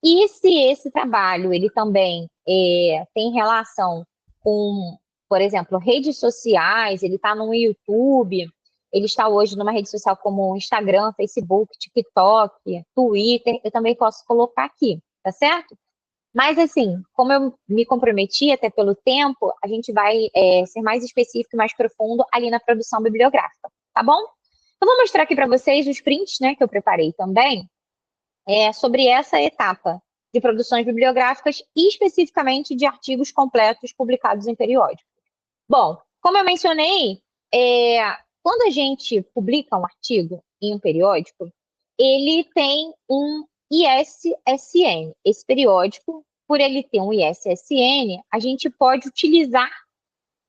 E se esse trabalho ele também tem relação com, por exemplo, redes sociais, ele está no YouTube, ele está hoje numa rede social como Instagram, Facebook, TikTok, Twitter, eu também posso colocar aqui, tá certo? Mas, assim, como eu me comprometi até pelo tempo, a gente vai ser mais específico e mais profundo ali na produção bibliográfica, tá bom? Eu vou mostrar aqui para vocês os prints, né, que eu preparei também, sobre essa etapa de produções bibliográficas e especificamente de artigos completos publicados em periódicos. Bom, como eu mencionei, quando a gente publica um artigo em um periódico, ele tem um ISSN. Esse periódico, por ele ter um ISSN, a gente pode utilizar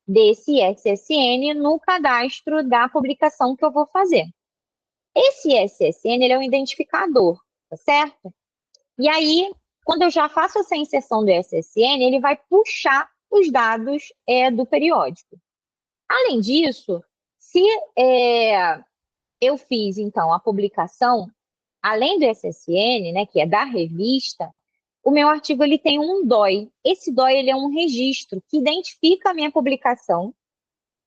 desse ISSN no cadastro da publicação que eu vou fazer. Esse ISSN, ele é um identificador, tá certo? E aí, quando eu já faço essa inserção do ISSN, ele vai puxar os dados do periódico. Além disso, se eu fiz, então, a publicação, além do ISSN, né, que é da revista, o meu artigo ele tem um DOI. Esse DOI ele é um registro que identifica a minha publicação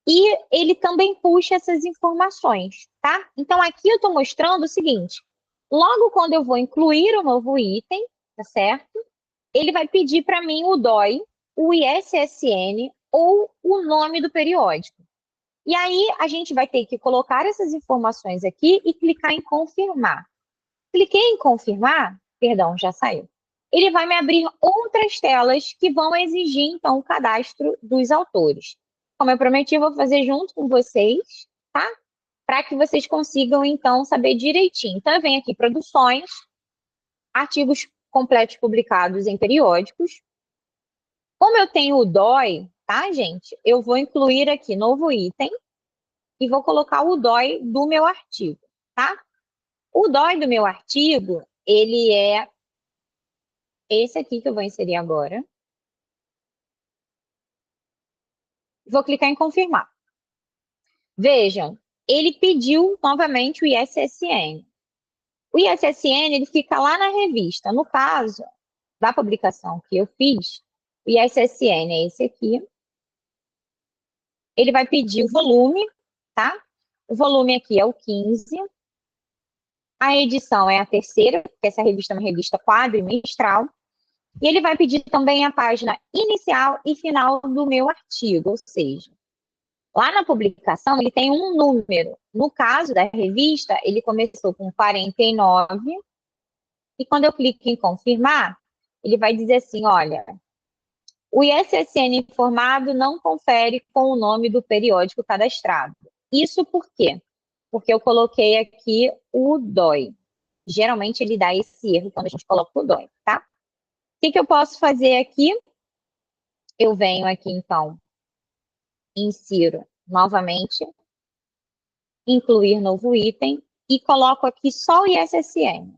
e ele também puxa essas informações, tá? Então, aqui eu estou mostrando o seguinte, logo quando eu vou incluir o novo item, tá certo? Ele vai pedir para mim o DOI, o ISSN ou o nome do periódico. E aí, a gente vai ter que colocar essas informações aqui e clicar em confirmar. Cliquei em confirmar, perdão, já saiu. Ele vai me abrir outras telas que vão exigir, então, o cadastro dos autores. Como eu prometi, eu vou fazer junto com vocês, tá? Para que vocês consigam, então, saber direitinho. Então, eu venho aqui, produções, artigos completos publicados em periódicos. Como eu tenho o DOI, tá, gente? Eu vou incluir aqui novo item e vou colocar o DOI do meu artigo, tá? O DOI do meu artigo, ele é esse aqui que eu vou inserir agora. Vou clicar em confirmar. Vejam, ele pediu novamente o ISSN. O ISSN, ele fica lá na revista. No caso da publicação que eu fiz, o ISSN é esse aqui. Ele vai pedir o volume, tá? O volume aqui é o 15. A edição é a terceira, porque essa revista é uma revista quadrimestral. E ele vai pedir também a página inicial e final do meu artigo, ou seja, Lá na publicação, ele tem um número. No caso da revista, ele começou com 49, e quando eu clico em confirmar, ele vai dizer assim, olha, o ISSN informado não confere com o nome do periódico cadastrado. Isso por quê? Porque eu coloquei aqui o DOI. Geralmente ele dá esse erro quando a gente coloca o DOI, tá? O que eu posso fazer aqui? Eu venho aqui, então, insiro novamente, incluir novo item, e coloco aqui só o ISSN.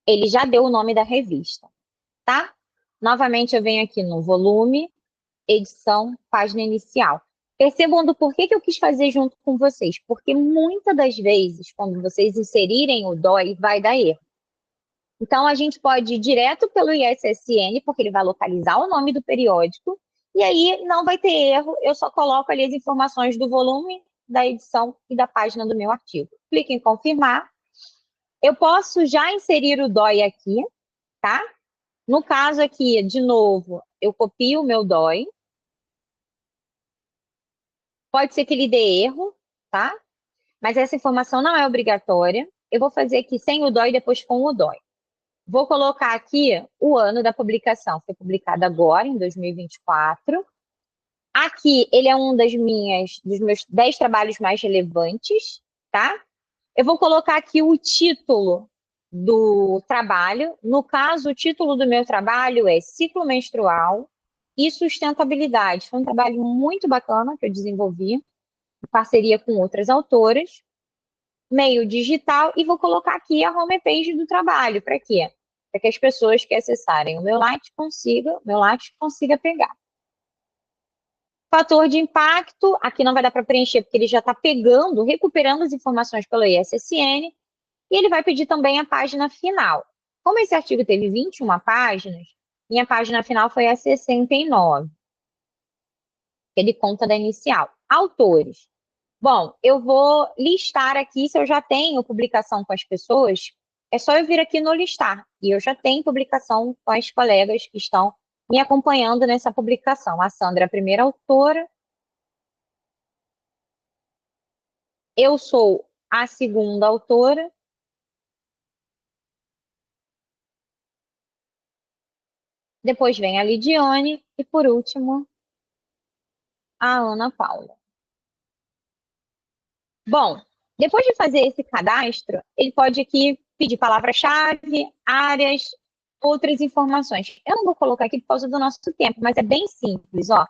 Ele já deu o nome da revista, tá? Novamente eu venho aqui no volume, edição, página inicial. Percebam do porquê que eu quis fazer junto com vocês, porque muitas das vezes, quando vocês inserirem o DOI, vai dar erro. Então, a gente pode ir direto pelo ISSN, porque ele vai localizar o nome do periódico, e aí não vai ter erro, eu só coloco ali as informações do volume, da edição e da página do meu artigo. Clique em confirmar. Eu posso já inserir o DOI aqui, tá? No caso aqui, de novo, eu copio o meu DOI. Pode ser que ele dê erro, tá? Mas essa informação não é obrigatória. Eu vou fazer aqui sem o DOI e depois com o DOI. Vou colocar aqui o ano da publicação. Foi publicado agora, em 2024. Aqui, ele é um dos meus 10 trabalhos mais relevantes, tá? Eu vou colocar aqui o título do trabalho. No caso, o título do meu trabalho é Ciclo Menstrual e Sustentabilidade. Foi um trabalho muito bacana que eu desenvolvi, em parceria com outras autoras, meio digital, e vou colocar aqui a homepage do trabalho. Para quê? Para que as pessoas que acessarem o meu Lattes consiga pegar. Fator de impacto, aqui não vai dar para preencher, porque ele já está pegando, recuperando as informações pelo ISSN, e ele vai pedir também a página final. Como esse artigo teve 21 páginas, minha página final foi a 69. Ele conta da inicial. Autores. Bom, eu vou listar aqui, se eu já tenho publicação com as pessoas, é só eu vir aqui no listar. E eu já tenho publicação com as colegas que estão me acompanhando nessa publicação. A Sandra é a primeira autora. Eu sou a segunda autora. Depois vem a Lidiane. E, por último, a Ana Paula. Bom, depois de fazer esse cadastro, ele pode aqui pedir palavra-chave, áreas, outras informações. Eu não vou colocar aqui por causa do nosso tempo, mas é bem simples, ó.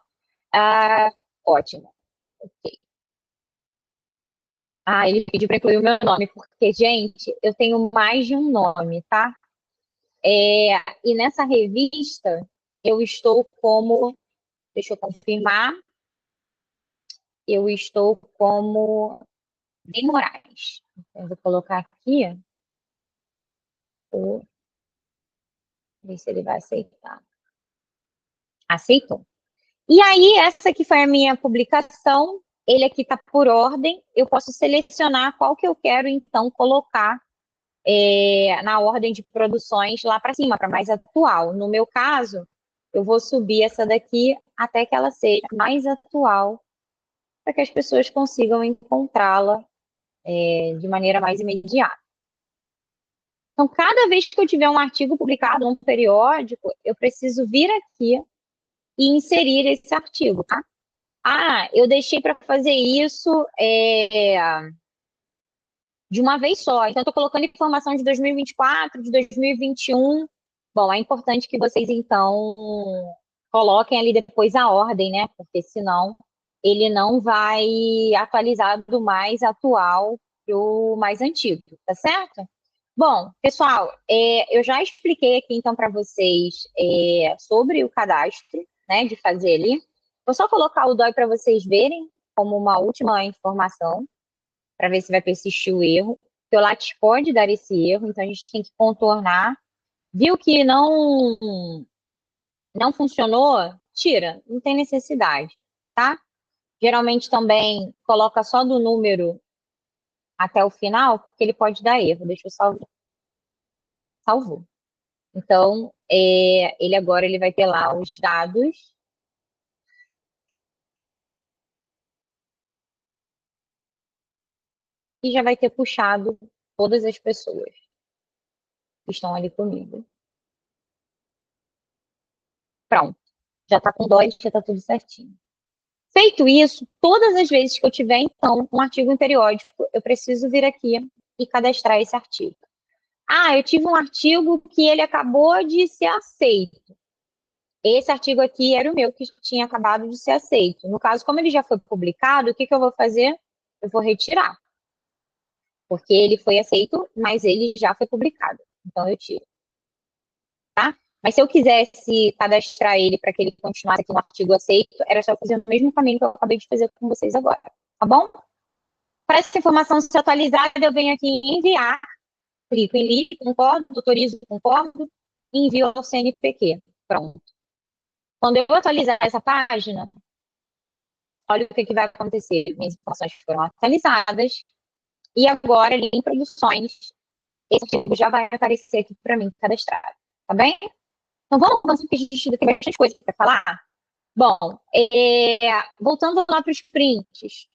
Ah, ótimo. Ok. Ah, ele pediu para incluir o meu nome, porque, gente, eu tenho mais de um nome, tá? E nessa revista, eu estou como... Deixa eu confirmar. Eu estou como de Moraes. Então, eu vou colocar aqui, ver se ele vai aceitar. Aceitou. E aí, essa aqui foi a minha publicação. Ele aqui está por ordem. Eu posso selecionar qual que eu quero, então, colocar na ordem de produções lá para cima, para mais atual. No meu caso, eu vou subir essa daqui até que ela seja mais atual, para que as pessoas consigam encontrá-la de maneira mais imediata. Então, cada vez que eu tiver um artigo publicado num periódico, eu preciso vir aqui e inserir esse artigo, tá? Ah, eu deixei para fazer isso de uma vez só. Então, estou colocando informação de 2024, de 2021. Bom, é importante que vocês, então, coloquem ali depois a ordem, né? Porque senão ele não vai atualizar do mais atual para o mais antigo, tá certo? Bom, pessoal, eu já expliquei aqui, então, para vocês sobre o cadastro, né, de fazer ali. Vou só colocar o DOI para vocês verem, como uma última informação, para ver se vai persistir o erro. Porque o Lattes pode dar esse erro, então a gente tem que contornar. Viu que não funcionou? Tira, não tem necessidade, tá? Geralmente também coloca só do número até o final, porque ele pode dar erro. Deixa eu salvar. Salvou. Então, ele agora ele vai ter lá os dados e já vai ter puxado todas as pessoas que estão ali comigo. Pronto, já está com DOI, já está tudo certinho. Feito isso, todas as vezes que eu tiver, então, um artigo em periódico, eu preciso vir aqui e cadastrar esse artigo. Ah, eu tive um artigo que ele acabou de ser aceito. Esse artigo aqui era o meu que tinha acabado de ser aceito. No caso, como ele já foi publicado, o que eu vou fazer? Eu vou retirar. Porque ele foi aceito, mas ele já foi publicado. Então, eu tiro. Tá? Mas se eu quisesse cadastrar ele para que ele continuasse aqui no artigo aceito, era só fazer o mesmo caminho que eu acabei de fazer com vocês agora. Tá bom? Para essa informação ser atualizada, eu venho aqui em enviar, clico em link, concordo, autorizo, concordo, e envio ao CNPq. Pronto. Quando eu atualizar essa página, olha o que vai acontecer. Minhas informações foram atualizadas, e agora, ali em produções, esse artigo já vai aparecer aqui para mim cadastrado. Tá bem? Então, vamos avançar, porque a gente ainda tem bastante coisa para falar. Bom, voltando lá para os prints.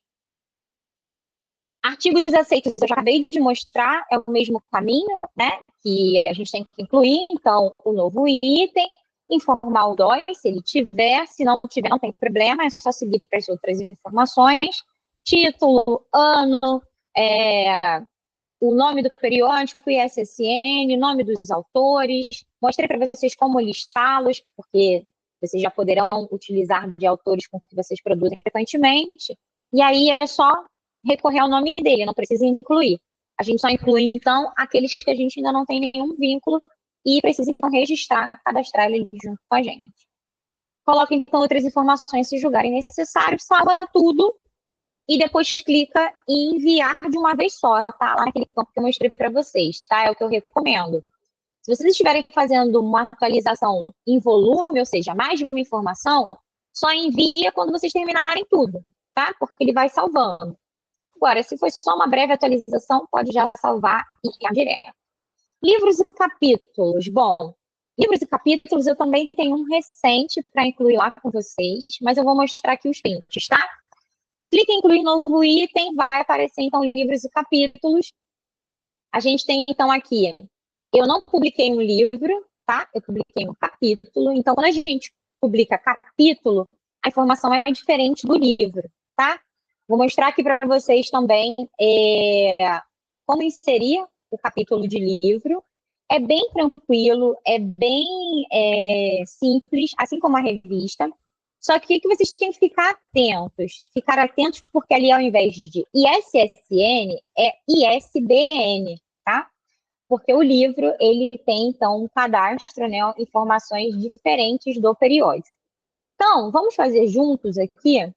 Artigos aceitos, eu já acabei de mostrar, é o mesmo caminho, né? Que a gente tem que incluir, então, o novo item, informar o DOI, se ele tiver, se não tiver, não tem problema, é só seguir para as outras informações, título, ano, o nome do periódico, ISSN, o nome dos autores, mostrei para vocês como listá-los, porque vocês já poderão utilizar de autores com que vocês produzem frequentemente, e aí é só recorrer ao nome dele, não precisa incluir. A gente só inclui, então, aqueles que a gente ainda não tem nenhum vínculo e precisa, então, registrar, cadastrar ele junto com a gente. Coloca, então, outras informações se julgarem necessário, salva tudo e depois clica em enviar de uma vez só, tá? Lá naquele campo que eu mostrei para vocês, tá? É o que eu recomendo. Se vocês estiverem fazendo uma atualização em volume, ou seja, mais de uma informação, só envia quando vocês terminarem tudo, tá? Porque ele vai salvando. Agora, se for só uma breve atualização, pode já salvar e enviar direto. Livros e capítulos. Bom, livros e capítulos eu também tenho um recente para incluir lá com vocês, mas eu vou mostrar aqui os prints, tá? Clique em incluir novo item, vai aparecer, então, livros e capítulos. A gente tem, então, aqui, eu não publiquei um livro, tá? Eu publiquei um capítulo. Então, quando a gente publica capítulo, a informação é diferente do livro, tá? Vou mostrar aqui para vocês também como inserir o capítulo de livro. É bem tranquilo, é bem simples, assim como a revista. Só que o que vocês têm que ficar atentos? Ficar atentos porque ali, ao invés de ISSN, é ISBN, tá? Porque o livro, ele tem, então, um cadastro, né, informações diferentes do periódico. Então, vamos fazer juntos aqui.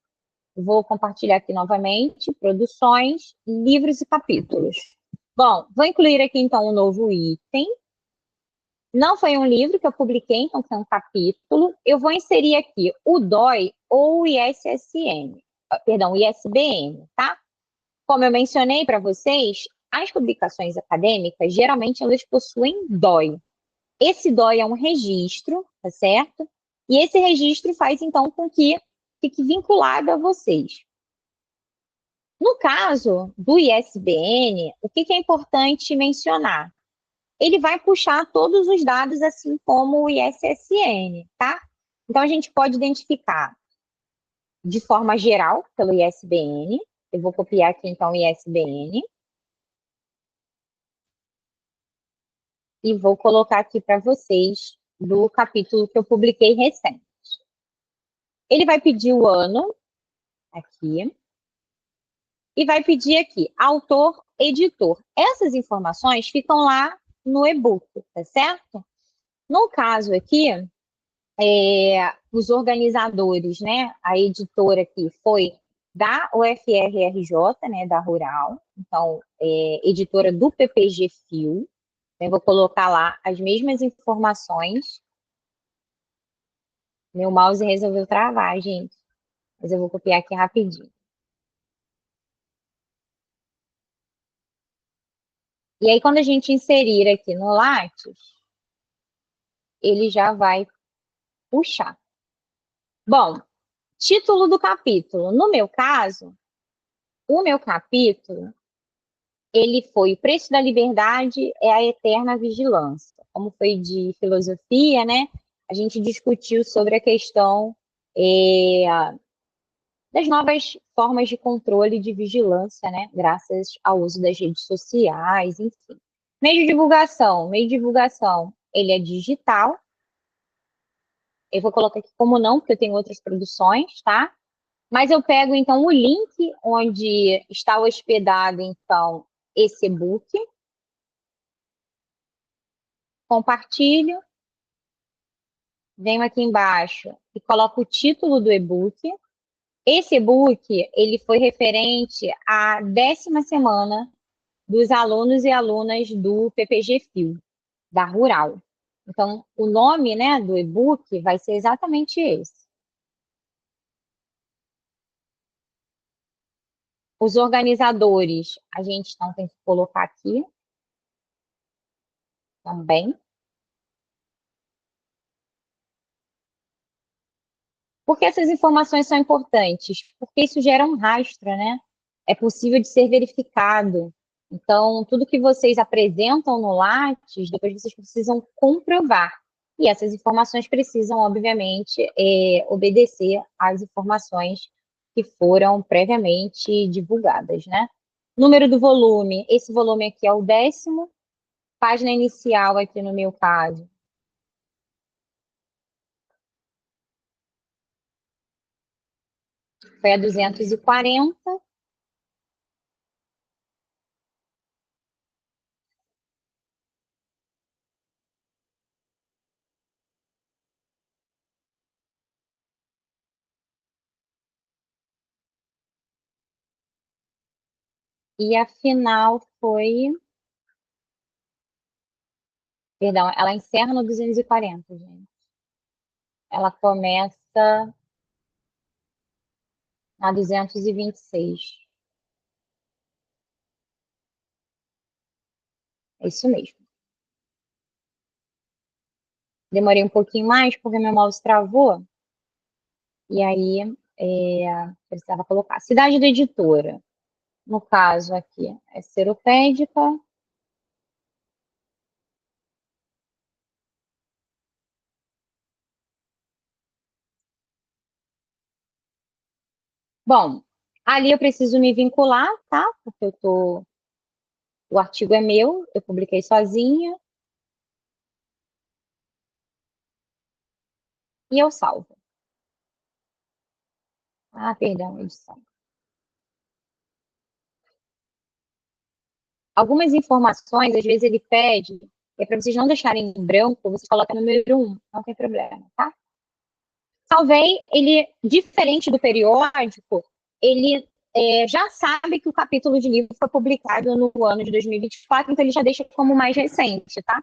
Vou compartilhar aqui novamente, produções, livros e capítulos. Bom, vou incluir aqui, então, um novo item. Não foi um livro que eu publiquei, então foi um capítulo. Eu vou inserir aqui o DOI ou o ISSN, perdão, o ISBN, tá? Como eu mencionei para vocês, as publicações acadêmicas, geralmente, elas possuem DOI. Esse DOI é um registro, tá certo? E esse registro faz, então, com que fique vinculado a vocês. No caso do ISBN, o que é importante mencionar? Ele vai puxar todos os dados, assim como o ISSN, tá? Então, a gente pode identificar de forma geral pelo ISBN. Eu vou copiar aqui, então, o ISBN. E vou colocar aqui para vocês do capítulo que eu publiquei recente. Ele vai pedir o ano, aqui, e vai pedir aqui, autor, editor. Essas informações ficam lá no e-book, tá certo? No caso aqui, os organizadores, né, a editora aqui foi da UFRRJ, né, da Rural, então, editora do PPG Fio. Eu vou colocar lá as mesmas informações. Meu mouse resolveu travar, gente. Mas eu vou copiar aqui rapidinho. E aí, quando a gente inserir aqui no Lattes, ele já vai puxar. Bom, título do capítulo. No meu caso, o meu capítulo ele foi o preço da liberdade é a eterna vigilância. Como foi de filosofia, né? A gente discutiu sobre a questão das novas formas de controle e de vigilância, né? Graças ao uso das redes sociais, enfim. Meio de divulgação, ele é digital. Eu vou colocar aqui como não, porque eu tenho outras produções, tá? Mas eu pego, então, o link onde está hospedado, então, esse e-book, compartilho, venho aqui embaixo e coloco o título do e-book. Esse e-book, ele foi referente à 10ª semana dos alunos e alunas do PPG-Fio, da Rural. Então, o nome, né, do e-book vai ser exatamente esse. Os organizadores, a gente não tem que colocar aqui também. Por que essas informações são importantes? Porque isso gera um rastro, né? É possível de ser verificado. Então, tudo que vocês apresentam no Lattes, depois vocês precisam comprovar. E essas informações precisam, obviamente, obedecer às informações que foram previamente divulgadas, né? Número do volume, esse volume aqui é o 10º. Página inicial aqui no meu caso, foi a 240. E a final foi. Perdão, ela encerra no 240, gente. Ela começa na 226. É isso mesmo. Demorei um pouquinho mais porque meu mouse travou. E aí precisava colocar. Cidade da editora. No caso aqui é Seropédica. Bom, ali eu preciso me vincular, tá? Porque o artigo é meu, eu publiquei sozinha. E eu salvo. Ah, perdão, edição. Algumas informações, às vezes ele pede, é para vocês não deixarem em branco, você coloca número 1, não tem problema, tá? Salvei, ele, diferente do periódico, ele já sabe que o capítulo de livro foi publicado no ano de 2024, então ele já deixa como mais recente, tá?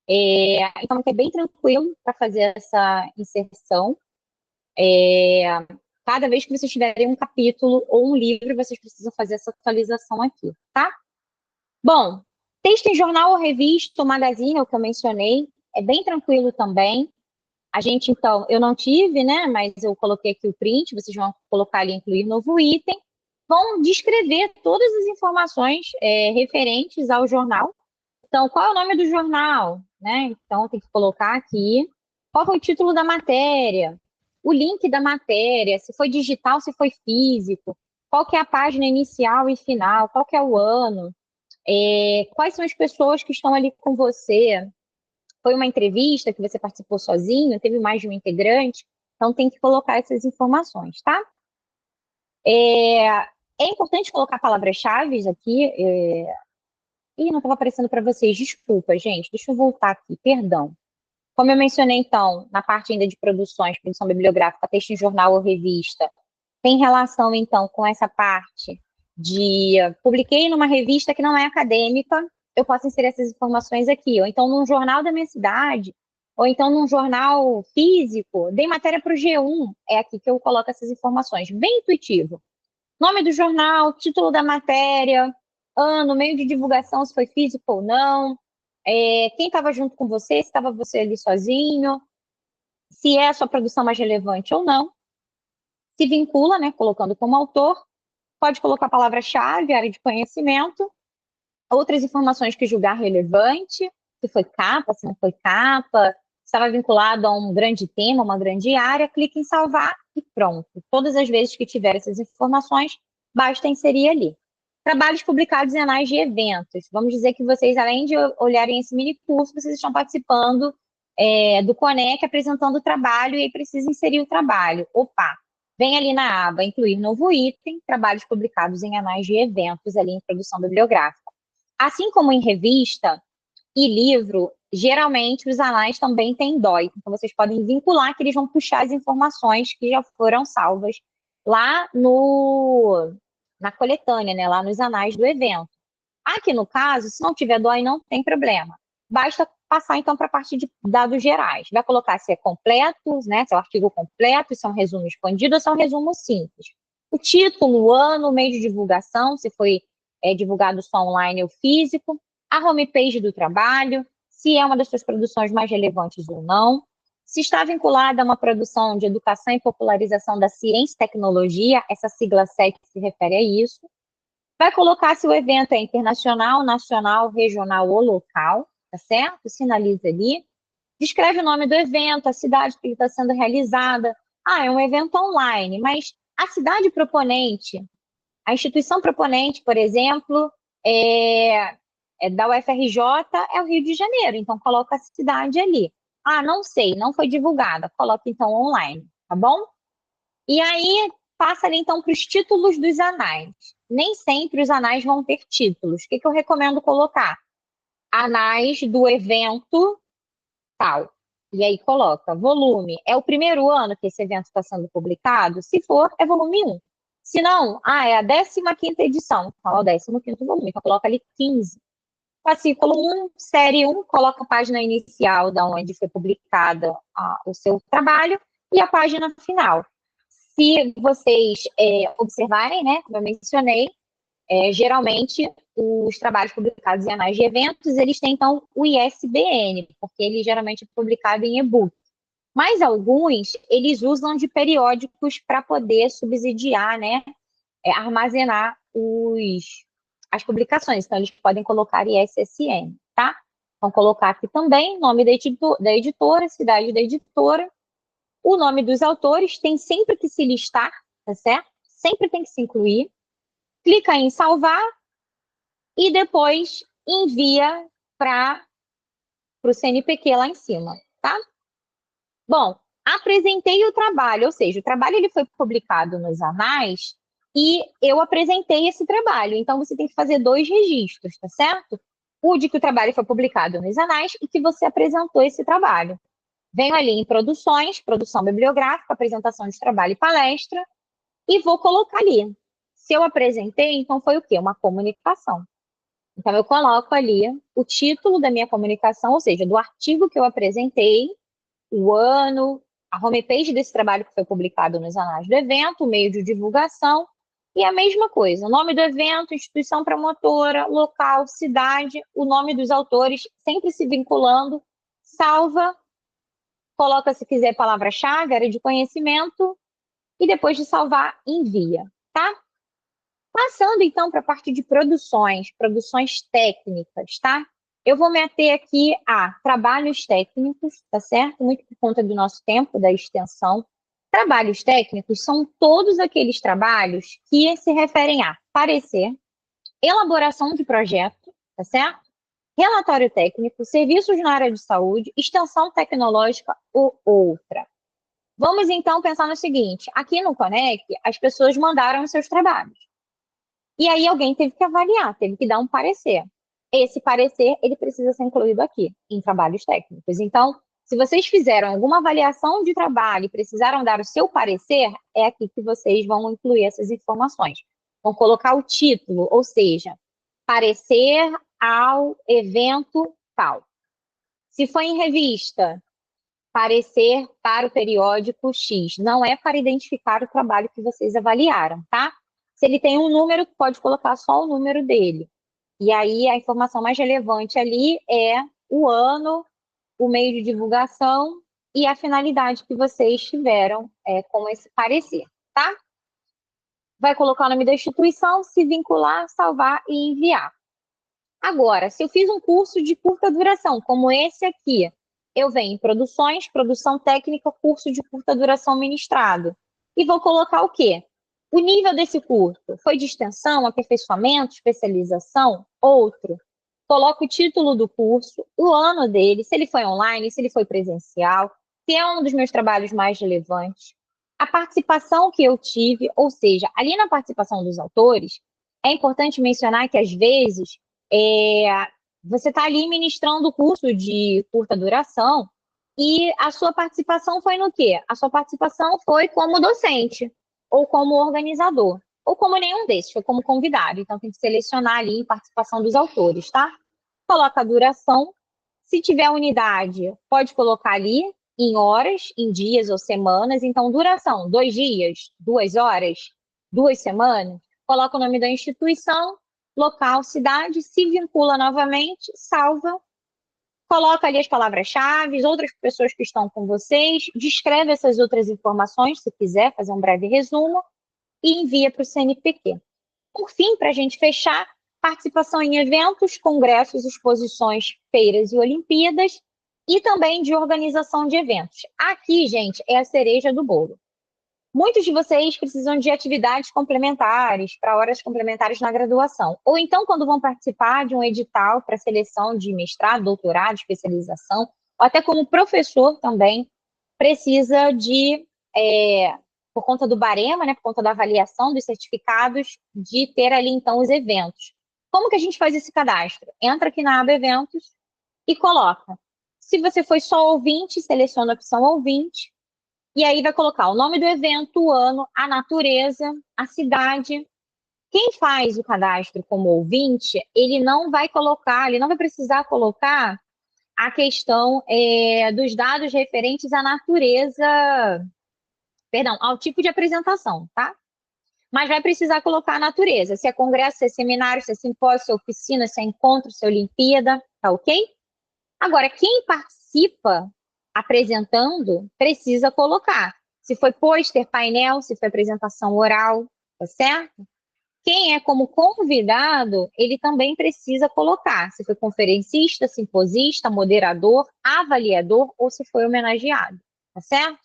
Então é bem tranquilo para fazer essa inserção. Cada vez que vocês tiverem um capítulo ou um livro, vocês precisam fazer essa atualização aqui, tá? Bom, texto em jornal ou revista ou magazine, é o que eu mencionei, é bem tranquilo também. A gente, então, eu não tive, né, mas eu coloquei aqui o print, vocês vão colocar ali, incluir novo item, vão descrever todas as informações referentes ao jornal. Então, qual é o nome do jornal, né? Então, tem que colocar aqui. Qual foi o título da matéria? O link da matéria, se foi digital, se foi físico. Qual que é a página inicial e final? Qual que é o ano? Quais são as pessoas que estão ali com você? Foi uma entrevista que você participou sozinho? Teve mais de um integrante? Então, tem que colocar essas informações, tá? É importante colocar palavras-chave aqui. Ih, não estava aparecendo para vocês. Desculpa, gente. Deixa eu voltar aqui. Perdão. Como eu mencionei, então, na parte ainda de produções, produção bibliográfica, texto em jornal ou revista, tem relação, então, com essa parte de publiquei numa revista que não é acadêmica, eu posso inserir essas informações aqui, ou então num jornal da minha cidade, ou então num jornal físico, dei matéria para o G1, é aqui que eu coloco essas informações, bem intuitivo. Nome do jornal, título da matéria, ano, meio de divulgação, se foi físico ou não, quem estava junto com você, se estava você ali sozinho, se é a sua produção mais relevante ou não, se vincula, né, colocando como autor, pode colocar a palavra-chave, área de conhecimento, outras informações que julgar relevante, se foi capa, se não foi capa, se estava vinculado a um grande tema, uma grande área, clique em salvar e pronto. Todas as vezes que tiver essas informações, basta inserir ali. Trabalhos publicados em anais de eventos. Vamos dizer que vocês, além de olharem esse mini curso, vocês estão participando do Conec, apresentando o trabalho e aí precisa inserir o trabalho. Opa! Vem ali na aba Incluir novo item, trabalhos publicados em anais de eventos, ali em produção bibliográfica. Assim como em revista e livro, geralmente os anais também têm DOI. Então, vocês podem vincular que eles vão puxar as informações que já foram salvas lá na coletânea, né? Lá nos anais do evento. Aqui no caso, se não tiver DOI, não tem problema. Basta passar, então, para a parte de dados gerais. Vai colocar se é completo, né? Se é o artigo completo, se é um resumo expandido ou se é um resumo simples. O título, o ano, o meio de divulgação, se foi divulgado só online ou físico, a homepage do trabalho, se é uma das suas produções mais relevantes ou não, se está vinculada a uma produção de educação e popularização da ciência e tecnologia, essa sigla SEC se refere a isso. Vai colocar se o evento é internacional, nacional, regional ou local, tá certo? Sinaliza ali. Descreve o nome do evento, a cidade que ele está sendo realizada. Ah, é um evento online, mas a cidade proponente, a instituição proponente, por exemplo, da UFRJ é o Rio de Janeiro, então coloca a cidade ali. Ah, não sei, não foi divulgada, coloca então online, tá bom? E aí passa ali então para os títulos dos anais. Nem sempre os anais vão ter títulos. O que eu recomendo colocar? Anais do evento tal. E aí coloca volume. É o primeiro ano que esse evento está sendo publicado? Se for, é volume 1. Se não, é a 15ª edição. Então, é o 15º volume. Então, coloca ali 15. Fascículo 1, série 1, coloca a página inicial da onde foi publicada o seu trabalho e a página final. Se vocês observarem, né, como eu mencionei, geralmente os trabalhos publicados em anais de eventos, eles têm, então, o ISBN, porque ele geralmente é publicado em e-book. Mas alguns, eles usam de periódicos para poder subsidiar, né, armazenar as publicações. Então, eles podem colocar ISSN, tá? Vão colocar aqui também nome da editora, cidade da editora, o nome dos autores tem sempre que se listar, tá certo? Sempre tem que se incluir. Clica em salvar e depois envia para o CNPq lá em cima, tá? Bom, apresentei o trabalho, ou seja, o trabalho ele foi publicado nos anais e eu apresentei esse trabalho. Então, você tem que fazer 2 registros, tá certo? O de que o trabalho foi publicado nos anais e que você apresentou esse trabalho. Venho ali em produções, produção bibliográfica, apresentação de trabalho e palestra, e vou colocar ali. Se eu apresentei, então foi o quê? Uma comunicação. Então, eu coloco ali o título da minha comunicação, ou seja, do artigo que eu apresentei, o ano, a homepage desse trabalho que foi publicado nos anais do evento, o meio de divulgação, e a mesma coisa, o nome do evento, instituição promotora, local, cidade, o nome dos autores, sempre se vinculando, salva, coloca, se quiser, palavra-chave, área de conhecimento, e depois de salvar, envia, tá? Passando, então, para a parte de produções técnicas, tá? Eu vou me ater aqui a trabalhos técnicos, tá certo? Muito por conta do nosso tempo, da extensão. Trabalhos técnicos são todos aqueles trabalhos que se referem a parecer, elaboração de projeto, tá certo? Relatório técnico, serviços na área de saúde, extensão tecnológica ou outra. Vamos, então, pensar no seguinte. Aqui no Conec, as pessoas mandaram os seus trabalhos. E aí alguém teve que avaliar, teve que dar um parecer. Esse parecer, ele precisa ser incluído aqui, em trabalhos técnicos. Então, se vocês fizeram alguma avaliação de trabalho e precisaram dar o seu parecer, é aqui que vocês vão incluir essas informações. Vão colocar o título, ou seja, parecer ao evento tal. Se for em revista, parecer para o periódico X. Não é para identificar o trabalho que vocês avaliaram, tá? Se ele tem um número, pode colocar só o número dele. E aí a informação mais relevante ali é o ano, o meio de divulgação e a finalidade que vocês tiveram com esse parecer, tá? Vai colocar o nome da instituição, se vincular, salvar e enviar. Agora, se eu fiz um curso de curta duração, como esse aqui, eu venho em produções, produção técnica, curso de curta duração ministrado. E vou colocar o quê? O nível desse curso foi de extensão, aperfeiçoamento, especialização? Outro. Coloco o título do curso, o ano dele, se ele foi online, se ele foi presencial, se é um dos meus trabalhos mais relevantes, a participação que eu tive, ou seja, ali na participação dos autores, é importante mencionar que às vezes você está ali ministrando o curso de curta duração e a sua participação foi no quê? A sua participação foi como docente, ou como organizador, ou como nenhum desses, foi como convidado. Então tem que selecionar ali a participação dos autores, tá? Coloca a duração. Se tiver unidade, pode colocar ali em horas, em dias ou semanas. Então, duração, 2 dias, 2 horas, 2 semanas. Coloca o nome da instituição, local, cidade, se vincula novamente, salva, coloca ali as palavras-chave, outras pessoas que estão com vocês, descreve essas outras informações, se quiser fazer um breve resumo, e envia para o CNPq. Por fim, para a gente fechar, participação em eventos, congressos, exposições, feiras e Olimpíadas, e também de organização de eventos. Aqui, gente, é a cereja do bolo. Muitos de vocês precisam de atividades complementares, para horas complementares na graduação. Ou então, quando vão participar de um edital para seleção de mestrado, doutorado, especialização, ou até como professor também, precisa de, por conta do barema, né, por conta da avaliação dos certificados, de ter ali, então, os eventos. Como que a gente faz esse cadastro? Entra aqui na aba Eventos e coloca. Se você foi só ouvinte, seleciona a opção ouvinte, e aí vai colocar o nome do evento, o ano, a natureza, a cidade. Quem faz o cadastro como ouvinte, ele não vai colocar, ele não vai precisar colocar a questão dos dados referentes à natureza, perdão, ao tipo de apresentação, tá? Mas vai precisar colocar a natureza, se é congresso, se é seminário, se é simpósio, se é oficina, se é encontro, se é Olimpíada, tá ok? Agora, quem participa apresentando precisa colocar. Se foi pôster, painel, se foi apresentação oral, tá certo? Quem é como convidado, ele também precisa colocar. Se foi conferencista, simposista, moderador, avaliador ou se foi homenageado, tá certo?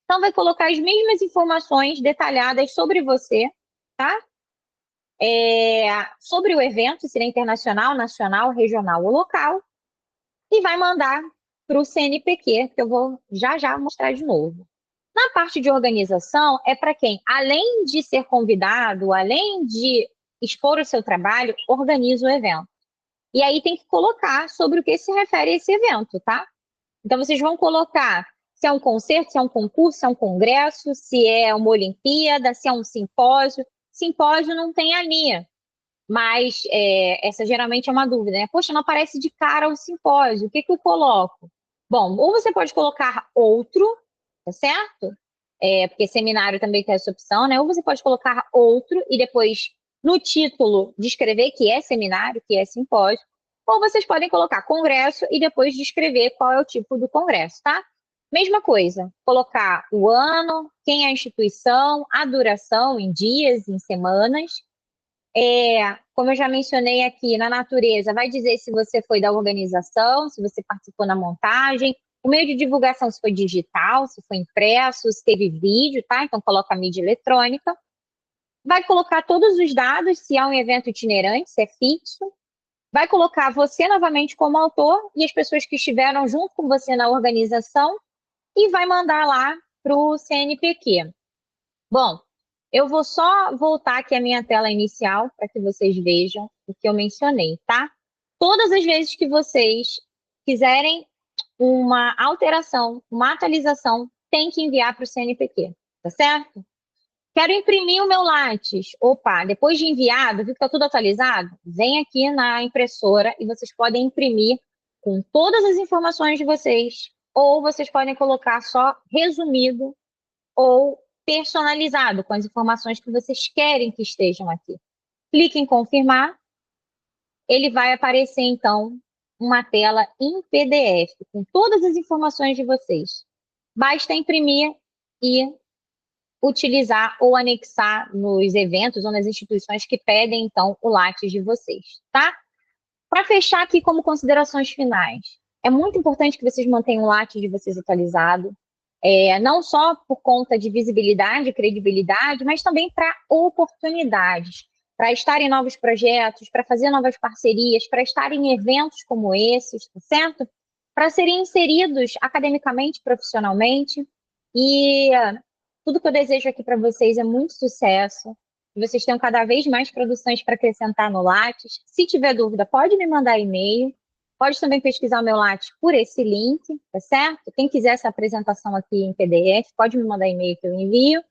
Então, vai colocar as mesmas informações detalhadas sobre você, tá? Sobre o evento, se ele é internacional, nacional, regional ou local, e vai mandar para o CNPq, que eu vou já já mostrar de novo. Na parte de organização, é para quem, além de ser convidado, além de expor o seu trabalho, organiza o evento. E aí tem que colocar sobre o que se refere a esse evento, tá? Então, vocês vão colocar se é um concerto, se é um concurso, se é um congresso, se é uma Olimpíada, se é um simpósio. Simpósio não tem ali, mas essa geralmente é uma dúvida, né? Poxa, não aparece de cara o simpósio, o que que eu coloco? Bom, ou você pode colocar outro, tá certo? Porque seminário também tem essa opção, né? Ou você pode colocar outro e depois no título descrever que é seminário, que é simpósio, ou vocês podem colocar congresso e depois descrever qual é o tipo do congresso, tá? Mesma coisa, colocar o ano, quem é a instituição, a duração em dias, em semanas, como eu já mencionei aqui, na natureza, vai dizer se você foi da organização, se você participou na montagem, o meio de divulgação, se foi digital, se foi impresso, se teve vídeo, tá? Então, coloca a mídia eletrônica. Vai colocar todos os dados, se é um evento itinerante, se é fixo. Vai colocar você novamente como autor e as pessoas que estiveram junto com você na organização e vai mandar lá para o CNPq. Bom, eu vou só voltar aqui a minha tela inicial para que vocês vejam o que eu mencionei, tá? Todas as vezes que vocês quiserem uma alteração, uma atualização, tem que enviar para o CNPq, tá certo? Quero imprimir o meu Lattes. Opa, depois de enviado, viu que está tudo atualizado? Vem aqui na impressora e vocês podem imprimir com todas as informações de vocês, ou vocês podem colocar só resumido ou personalizado, com as informações que vocês querem que estejam aqui. Clique em confirmar, ele vai aparecer, então, uma tela em PDF, com todas as informações de vocês. Basta imprimir e utilizar ou anexar nos eventos ou nas instituições que pedem, então, o Lattes de vocês, tá? Para fechar aqui como considerações finais, é muito importante que vocês mantenham o Lattes de vocês atualizado, não só por conta de visibilidade e credibilidade, mas também para oportunidades, para estar em novos projetos, para fazer novas parcerias, para estar em eventos como esses, tá certo? Para serem inseridos academicamente, profissionalmente. E tudo que eu desejo aqui para vocês é muito sucesso, que vocês tenham cada vez mais produções para acrescentar no Lattes. Se tiver dúvida, pode me mandar e-mail. Pode também pesquisar o meu Lattes por esse link, tá certo? Quem quiser essa apresentação aqui em PDF, pode me mandar e-mail que eu envio.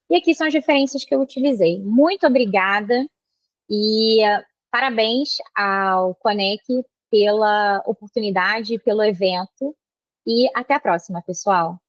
E aqui são as referências que eu utilizei. Muito obrigada e parabéns ao Conec pela oportunidade, pelo evento. E até a próxima, pessoal.